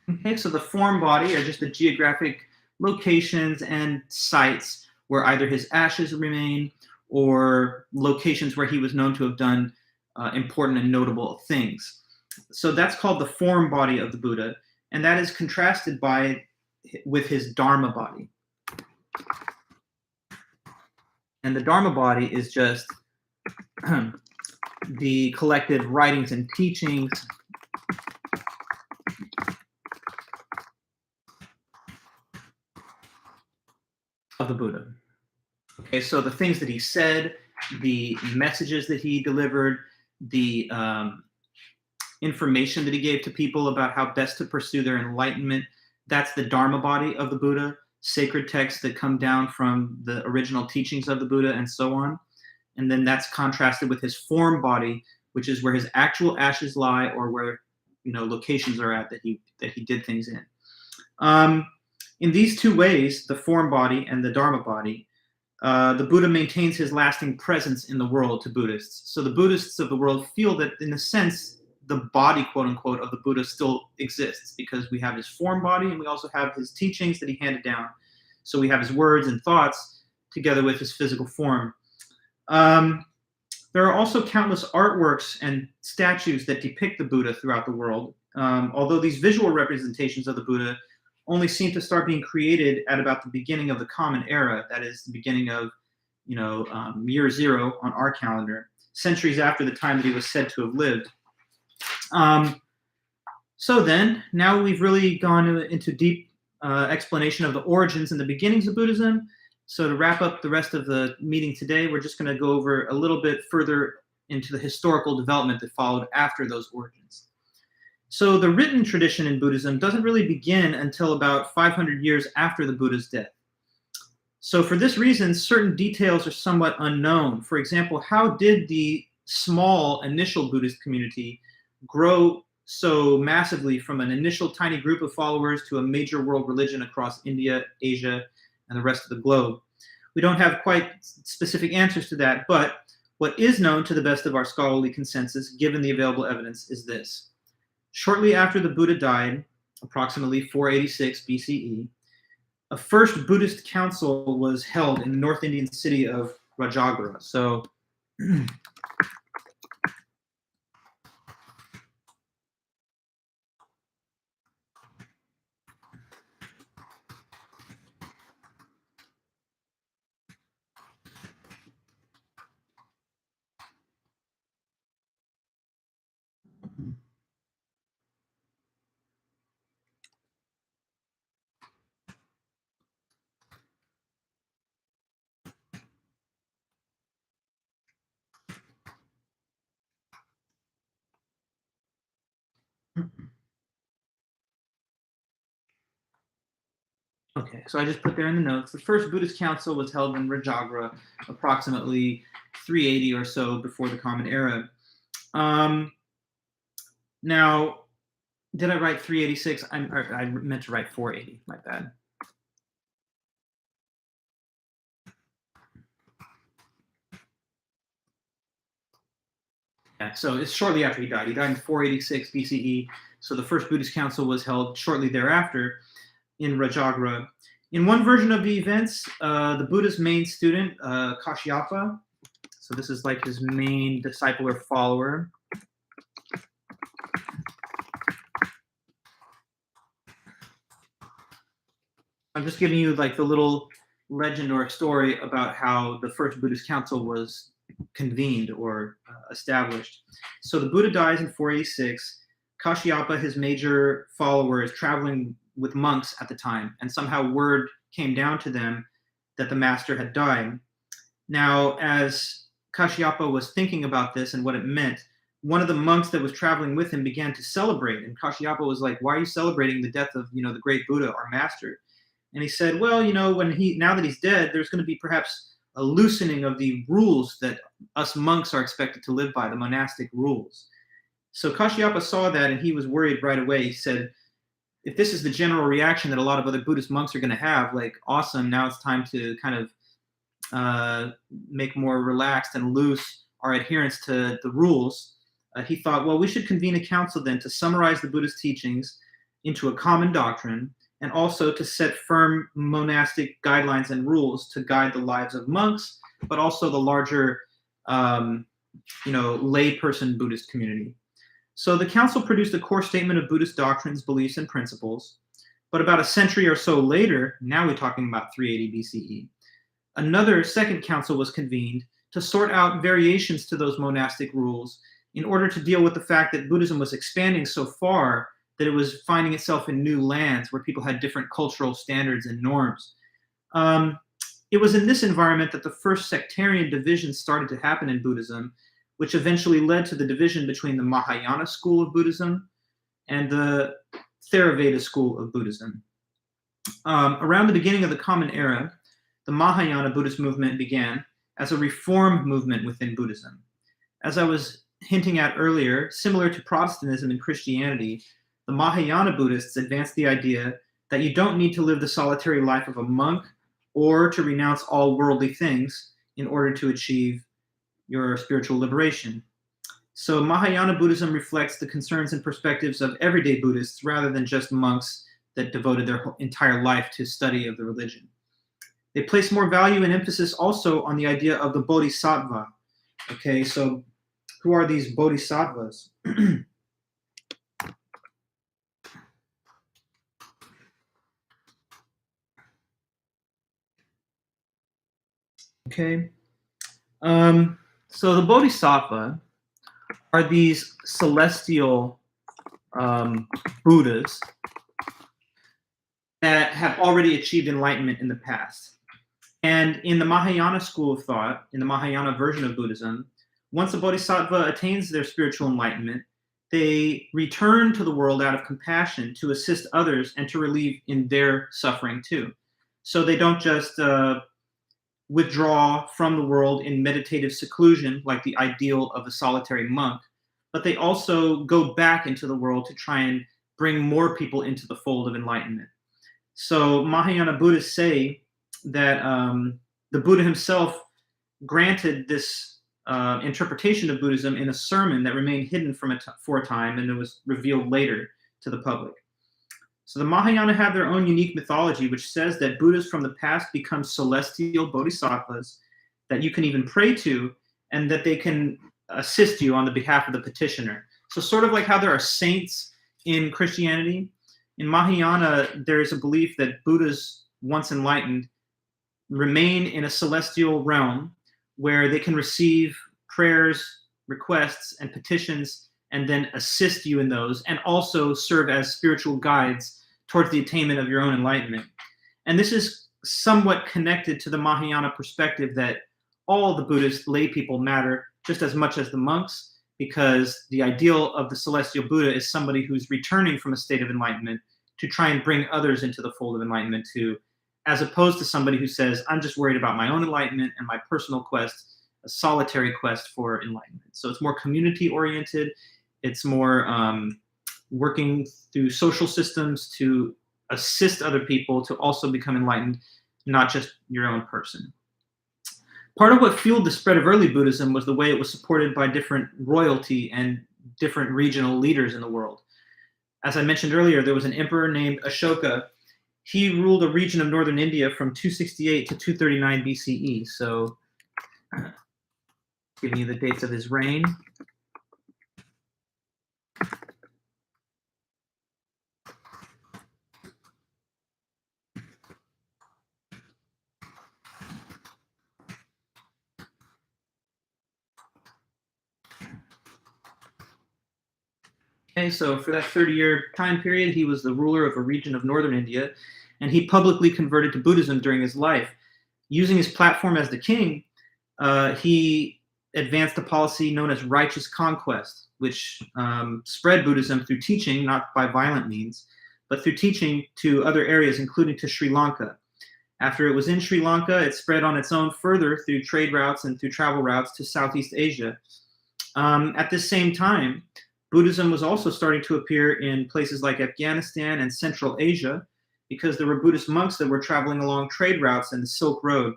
S1: Okay, so the form body are just the geographic locations and sites where either his ashes remain or locations where he was known to have done important and notable things. So that's called the form body of the Buddha, and that is contrasted with his Dharma body. And the Dharma body is just the collected writings and teachings of the Buddha. Okay, so the things that he said, the messages that he delivered, the information that he gave to people about how best to pursue their enlightenment, that's the Dharma body of the Buddha, sacred texts that come down from the original teachings of the Buddha and so on. And then that's contrasted with his form body, which is where his actual ashes lie or where locations are at that he did things in. In these two ways, the form body and the Dharma body, the Buddha maintains his lasting presence in the world to Buddhists. So the Buddhists of the world feel that, in a sense, the body, quote unquote, of the Buddha still exists because we have his form body and we also have his teachings that he handed down. So we have his words and thoughts together with his physical form. There are also countless artworks and statues that depict the Buddha throughout the world, although these visual representations of the Buddha only seem to start being created at about the beginning of the Common Era, that is the beginning of year zero on our calendar, centuries after the time that he was said to have lived. So then, now we've really gone into deep explanation of the origins and the beginnings of Buddhism. So to wrap up the rest of the meeting today, we're just going to go over a little bit further into the historical development that followed after those origins. So the written tradition in Buddhism doesn't really begin until about 500 years after the Buddha's death. So for this reason, certain details are somewhat unknown. For example, how did the small initial Buddhist community grow so massively from an initial tiny group of followers to a major world religion across India, Asia, and the rest of the globe? We don't have quite specific answers to that, but what is known to the best of our scholarly consensus, given the available evidence, is this. Shortly after the Buddha died, approximately 486 BCE, a first Buddhist council was held in the North Indian city of Rajagriha. So okay, so I just put there in the notes, the first Buddhist council was held in Rajagriha, approximately 380 or so before the Common Era. Now, did I write 386? I meant to write 480, my bad. Yeah, so it's shortly after he died. He died in 486 BCE, so the first Buddhist council was held shortly thereafter in Rajagriha. In one version of the events, the Buddha's main student, Kashyapa, so this is like his main disciple or follower, I'm just giving you like the little legend or story about how the first Buddhist council was convened or established. So the Buddha dies in 486. Kashyapa, his major follower, is traveling with monks at the time, and somehow word came down to them that the master had died. Now, as Kashyapa was thinking about this and what it meant, one of the monks that was traveling with him began to celebrate, and Kashyapa was like, "Why are you celebrating the death of the great Buddha, our master?" And he said, "Well, now that he's dead, there's going to be perhaps a loosening of the rules that us monks are expected to live by, the monastic rules." So Kashyapa saw that, and he was worried right away. He said, if this is the general reaction that a lot of other Buddhist monks are going to have, like, awesome, now it's time to kind of make more relaxed and loose our adherence to the rules. He thought, well, we should convene a council then to summarize the Buddhist teachings into a common doctrine, and also to set firm monastic guidelines and rules to guide the lives of monks, but also the larger, layperson Buddhist community. So the council produced a core statement of Buddhist doctrines, beliefs, and principles. But about a century or so later, now we're talking about 380 BCE, another second council was convened to sort out variations to those monastic rules in order to deal with the fact that Buddhism was expanding so far that it was finding itself in new lands where people had different cultural standards and norms. It was in this environment that the first sectarian divisions started to happen in Buddhism, which eventually led to the division between the Mahayana school of Buddhism and the Theravada school of Buddhism. Around the beginning of the Common Era, the Mahayana Buddhist movement began as a reform movement within Buddhism. As I was hinting at earlier, similar to Protestantism and Christianity, the Mahayana Buddhists advanced the idea that you don't need to live the solitary life of a monk or to renounce all worldly things in order to achieve your spiritual liberation. So Mahayana Buddhism reflects the concerns and perspectives of everyday Buddhists rather than just monks that devoted their entire life to study of the religion. They place more value and emphasis also on the idea of the bodhisattva. Okay, so who are these bodhisattvas? Okay. So the bodhisattva are these celestial Buddhas that have already achieved enlightenment in the past. And in the Mahayana school of thought, in the Mahayana version of Buddhism, once a bodhisattva attains their spiritual enlightenment, they return to the world out of compassion to assist others and to relieve in their suffering too. So they don't just withdraw from the world in meditative seclusion, like the ideal of a solitary monk, but they also go back into the world to try and bring more people into the fold of enlightenment. So Mahayana Buddhists say that the Buddha himself granted this interpretation of Buddhism in a sermon that remained hidden for a time, and it was revealed later to the public. So the Mahayana have their own unique mythology, which says that Buddhas from the past become celestial bodhisattvas that you can even pray to, and that they can assist you on the behalf of the petitioner. So sort of like how there are saints in Christianity, in Mahayana, there is a belief that Buddhas, once enlightened, remain in a celestial realm where they can receive prayers, requests, and petitions, and then assist you in those, and also serve as spiritual guides towards the attainment of your own enlightenment. And this is somewhat connected to the Mahayana perspective that all the Buddhist lay people matter just as much as the monks, because the ideal of the celestial Buddha is somebody who's returning from a state of enlightenment to try and bring others into the fold of enlightenment too, as opposed to somebody who says, I'm just worried about my own enlightenment and my personal quest, a solitary quest for enlightenment. So it's more community-oriented. It's more working through social systems to assist other people to also become enlightened, not just your own person. Part of what fueled the spread of early Buddhism was the way it was supported by different royalty and different regional leaders in the world. As I mentioned earlier, there was an emperor named Ashoka. He ruled a region of northern India from 268 to 239 BCE. So, giving you the dates of his reign. Okay, so for that 30-year time period, he was the ruler of a region of northern India, and he publicly converted to Buddhism during his life. Using his platform as the king, he advanced a policy known as righteous conquest. which spread Buddhism through teaching, not by violent means, but through teaching to other areas, including to Sri Lanka. After it was in Sri Lanka, it spread on its own further through trade routes and through travel routes to Southeast Asia. At this same time, Buddhism was also starting to appear in places like Afghanistan and Central Asia, because there were Buddhist monks that were traveling along trade routes in the Silk Road.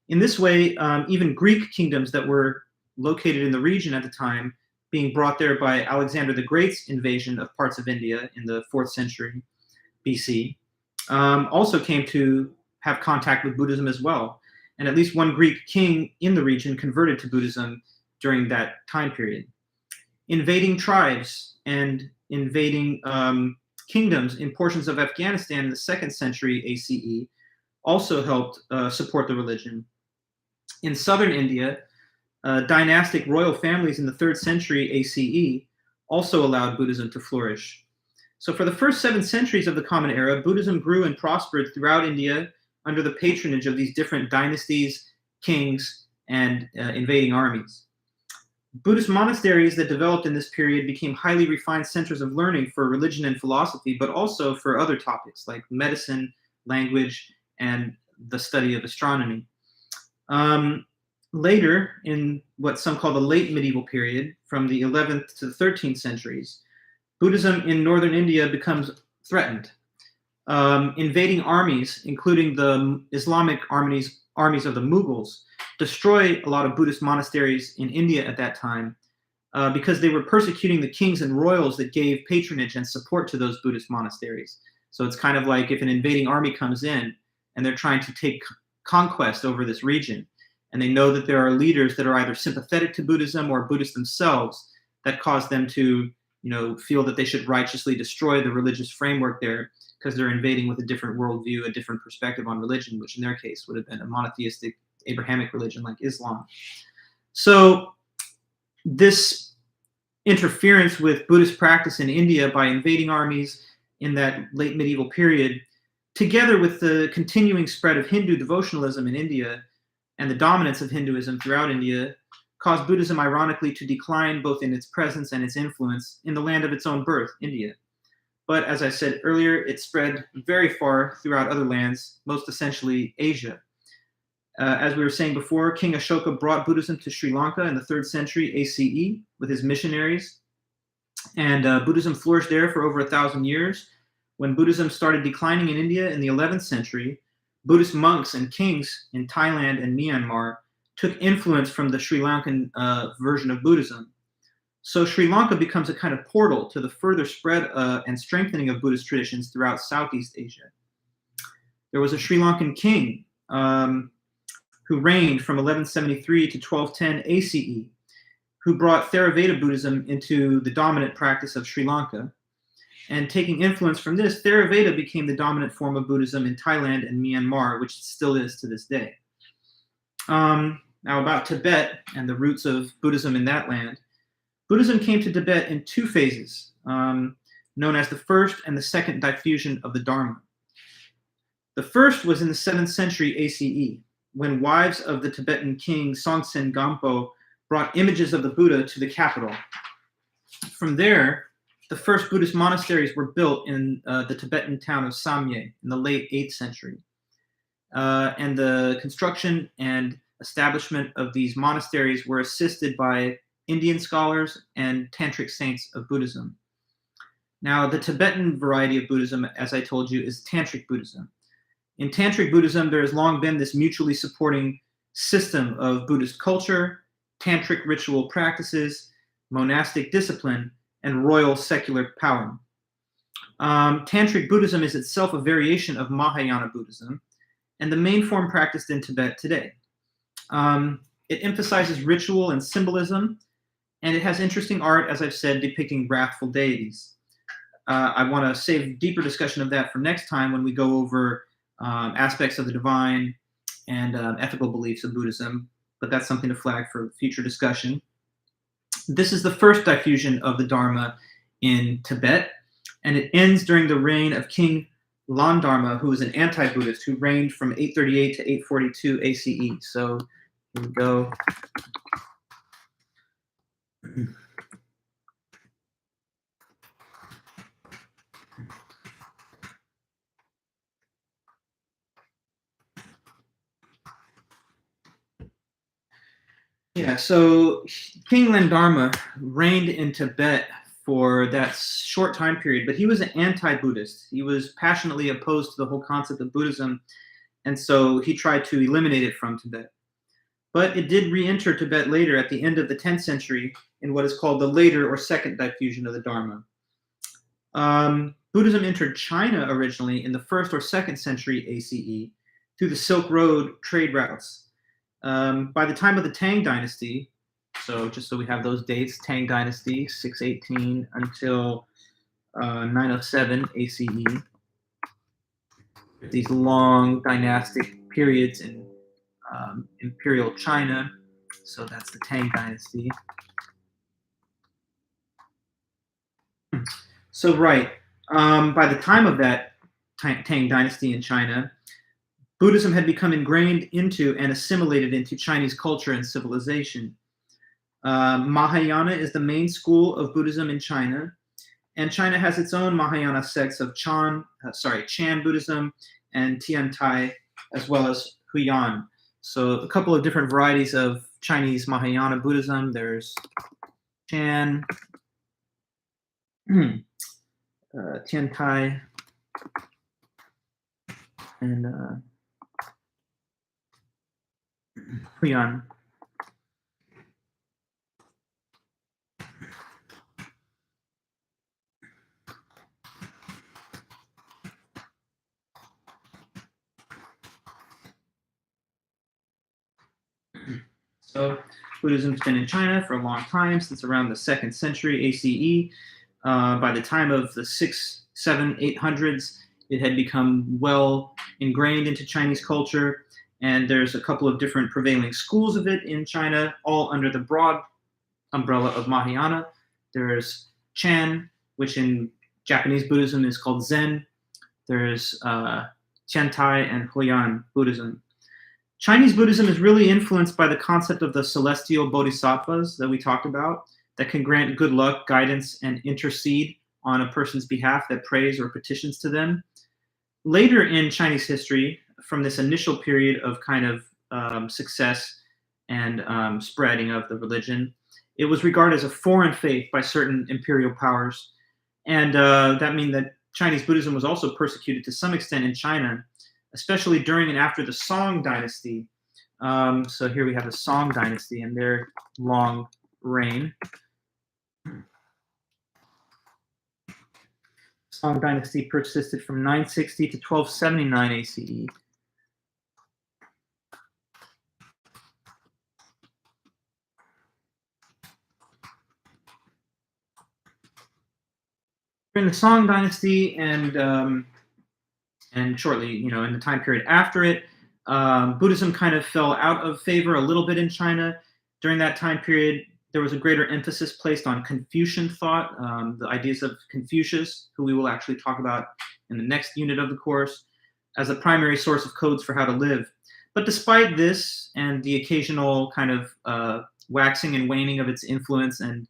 S1: In this way, even Greek kingdoms that were located in the region at the time, being brought there by Alexander the Great's invasion of parts of India in the 4th century BC, also came to have contact with Buddhism as well. And at least one Greek king in the region converted to Buddhism during that time period. Invading tribes and invading kingdoms in portions of Afghanistan in the 2nd century ACE also helped support the religion. In southern India, dynastic royal families in the 3rd century ACE also allowed Buddhism to flourish. So for the first 7 centuries of the Common Era, Buddhism grew and prospered throughout India under the patronage of these different dynasties, kings, and invading armies. Buddhist monasteries that developed in this period became highly refined centers of learning for religion and philosophy, but also for other topics like medicine, language, and the study of astronomy. Later, in what some call the late medieval period, from the 11th to the 13th centuries, Buddhism in northern India becomes threatened. Invading armies, including the Islamic armies of the Mughals, destroy a lot of Buddhist monasteries in India at that time because they were persecuting the kings and royals that gave patronage and support to those Buddhist monasteries. So it's kind of like if an invading army comes in and they're trying to take conquest over this region, and they know that there are leaders that are either sympathetic to Buddhism or Buddhists themselves, that cause them to, feel that they should righteously destroy the religious framework there because they're invading with a different worldview, a different perspective on religion, which in their case would have been a monotheistic Abrahamic religion like Islam. So this interference with Buddhist practice in India by invading armies in that late medieval period, together with the continuing spread of Hindu devotionalism in India and the dominance of Hinduism throughout India, caused Buddhism ironically to decline both in its presence and its influence in the land of its own birth, India. But as I said earlier, it spread very far throughout other lands, most essentially Asia. As we were saying before, King Ashoka brought Buddhism to Sri Lanka in the 3rd century ACE with his missionaries. And Buddhism flourished there for over 1,000 years. When Buddhism started declining in India in the 11th century, Buddhist monks and kings in Thailand and Myanmar took influence from the Sri Lankan version of Buddhism. So Sri Lanka becomes a kind of portal to the further spread and strengthening of Buddhist traditions throughout Southeast Asia. There was a Sri Lankan king who reigned from 1173 to 1210 ACE, who brought Theravada Buddhism into the dominant practice of Sri Lanka. And taking influence from this, Theravada became the dominant form of Buddhism in Thailand and Myanmar, which it still is to this day. Now about Tibet and the roots of Buddhism in that land. Buddhism came to Tibet in 2 phases, known as the first and the second diffusion of the Dharma. The first was in the 7th century ACE, when wives of the Tibetan king Songtsen Gampo brought images of the Buddha to the capital. From there, the first Buddhist monasteries were built in the Tibetan town of Samye in the late 8th century. And the construction and establishment of these monasteries were assisted by Indian scholars and tantric saints of Buddhism. Now, the Tibetan variety of Buddhism, as I told you, is tantric Buddhism. In tantric Buddhism, there has long been this mutually supporting system of Buddhist culture, tantric ritual practices, monastic discipline, and royal secular power. Tantric Buddhism is itself a variation of Mahayana Buddhism, and the main form practiced in Tibet today. It emphasizes ritual and symbolism, and it has interesting art, as I've said, depicting wrathful deities. I want to save deeper discussion of that for next time when we go over aspects of the divine and ethical beliefs of Buddhism, but that's something to flag for future discussion. This is the first diffusion of the Dharma in Tibet, and it ends during the reign of King Landharma, who was an anti-Buddhist who reigned from 838 to 842 ACE. So here we go. Yeah, so King Landharma reigned in Tibet for that short time period, but he was an anti-Buddhist. He was passionately opposed to the whole concept of Buddhism, and so he tried to eliminate it from Tibet. But it did re-enter Tibet later at the end of the 10th century in what is called the later or second diffusion of the Dharma. Buddhism entered China originally in the 1st or 2nd century ACE through the Silk Road trade routes. By the time of the Tang Dynasty, so just so we have those dates, Tang Dynasty, 618 until 907 ACE, these long dynastic periods in Imperial China. So that's the Tang Dynasty. So right, by the time of that Tang Dynasty in China, Buddhism had become ingrained into and assimilated into Chinese culture and civilization. Mahayana is the main school of Buddhism in China, and China has its own Mahayana sects of Chan Buddhism and Tiantai, as well as Huyan. So a couple of different varieties of Chinese Mahayana Buddhism. There's Chan, Tiantai, and Huyan. So Buddhism's been in China for a long time, since around the 2nd century ACE. By the time of the 6, 7, 800s, it had become well ingrained into Chinese culture, and there's a couple of different prevailing schools of it in China, all under the broad umbrella of Mahayana. There's Chan, which in Japanese Buddhism is called Zen. There's Tiantai and Huyan Buddhism. Chinese Buddhism is really influenced by the concept of the celestial bodhisattvas that we talked about, that can grant good luck, guidance, and intercede on a person's behalf that prays or petitions to them. Later in Chinese history, from this initial period of kind of success and spreading of the religion, it was regarded as a foreign faith by certain imperial powers. And that means that Chinese Buddhism was also persecuted to some extent in China, especially during and after the Song Dynasty. So here we have the Song Dynasty and their long reign. Song Dynasty persisted from 960 to 1279 ACE. During the Song Dynasty and shortly, in the time period after it, Buddhism kind of fell out of favor a little bit in China. During that time period, there was a greater emphasis placed on Confucian thought, the ideas of Confucius, who we will actually talk about in the next unit of the course, as a primary source of codes for how to live. But despite this and the occasional kind of waxing and waning of its influence and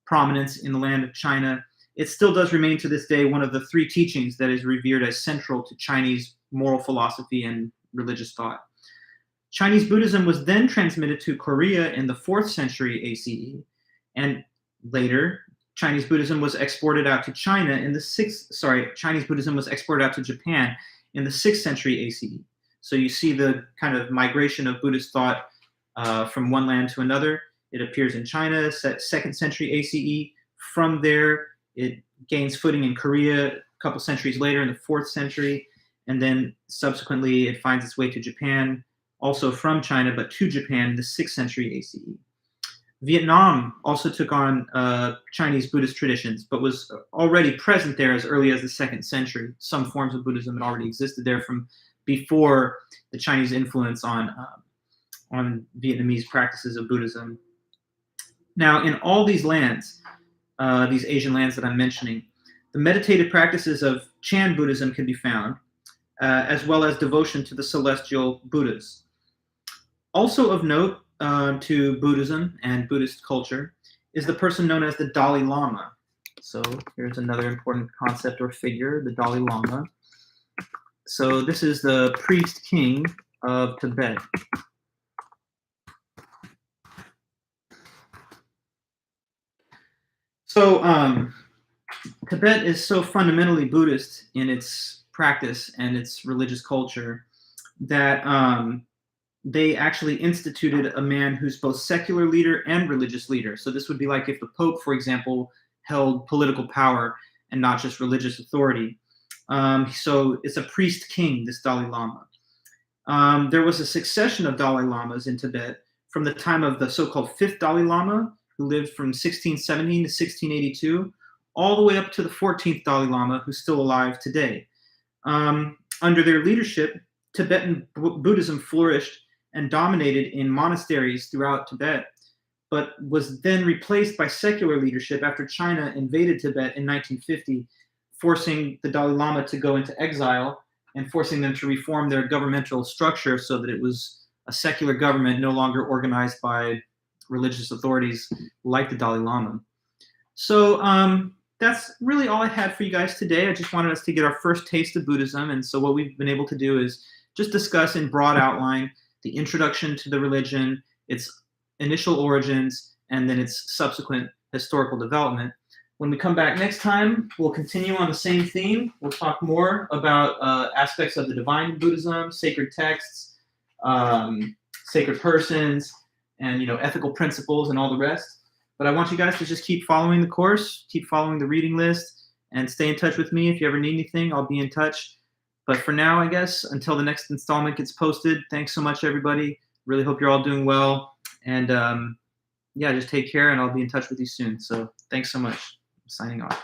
S1: prominence in the land of China, it still does remain to this day one of the 3 teachings that is revered as central to Chinese moral philosophy and religious thought. Chinese Buddhism was then transmitted to Korea in the 4th century ACE, and later Chinese Buddhism was exported out to China in the 6th. Chinese Buddhism was exported out to Japan in the 6th century ACE. So you see the kind of migration of Buddhist thought from one land to another. It appears in China, 2nd century ACE. From there, it gains footing in Korea a couple centuries later in the 4th century, and then subsequently it finds its way to Japan, also from China, but to Japan in the 6th century ACE. Vietnam also took on Chinese Buddhist traditions, but was already present there as early as the 2nd century. Some forms of Buddhism had already existed there from before the Chinese influence on Vietnamese practices of Buddhism. Now, in all these lands, these Asian lands that I'm mentioning, the meditative practices of Chan Buddhism can be found, as well as devotion to the celestial Buddhas. Also of note to Buddhism and Buddhist culture is the person known as the Dalai Lama. So here's another important concept or figure, the Dalai Lama. So this is the priest king of Tibet. So Tibet is so fundamentally Buddhist in its practice and its religious culture that they actually instituted a man who's both secular leader and religious leader. So this would be like if the Pope, for example, held political power and not just religious authority. So it's a priest king, this Dalai Lama. There was a succession of Dalai Lamas in Tibet from the time of the so-called fifth Dalai Lama, who lived from 1617 to 1682, all the way up to the 14th Dalai Lama, who's still alive today. Under their leadership, Tibetan Buddhism flourished and dominated in monasteries throughout Tibet, but was then replaced by secular leadership after China invaded Tibet in 1950, forcing the Dalai Lama to go into exile and forcing them to reform their governmental structure so that it was a secular government no longer organized by religious authorities like the Dalai Lama. So that's really all I had for you guys today. I just wanted us to get our first taste of Buddhism. And so what we've been able to do is just discuss in broad outline the introduction to the religion, its initial origins, and then its subsequent historical development. When we come back next time, we'll continue on the same theme. We'll talk more about aspects of the divine in Buddhism, sacred texts, sacred persons, and ethical principles and all the rest. But I want you guys to just keep following the course, keep following the reading list, and stay in touch with me. If you ever need anything, I'll be in touch. But for now, I guess, until the next installment gets posted, thanks so much, everybody. Really hope you're all doing well. And yeah, just take care, and I'll be in touch with you soon. So thanks so much. I'm signing off.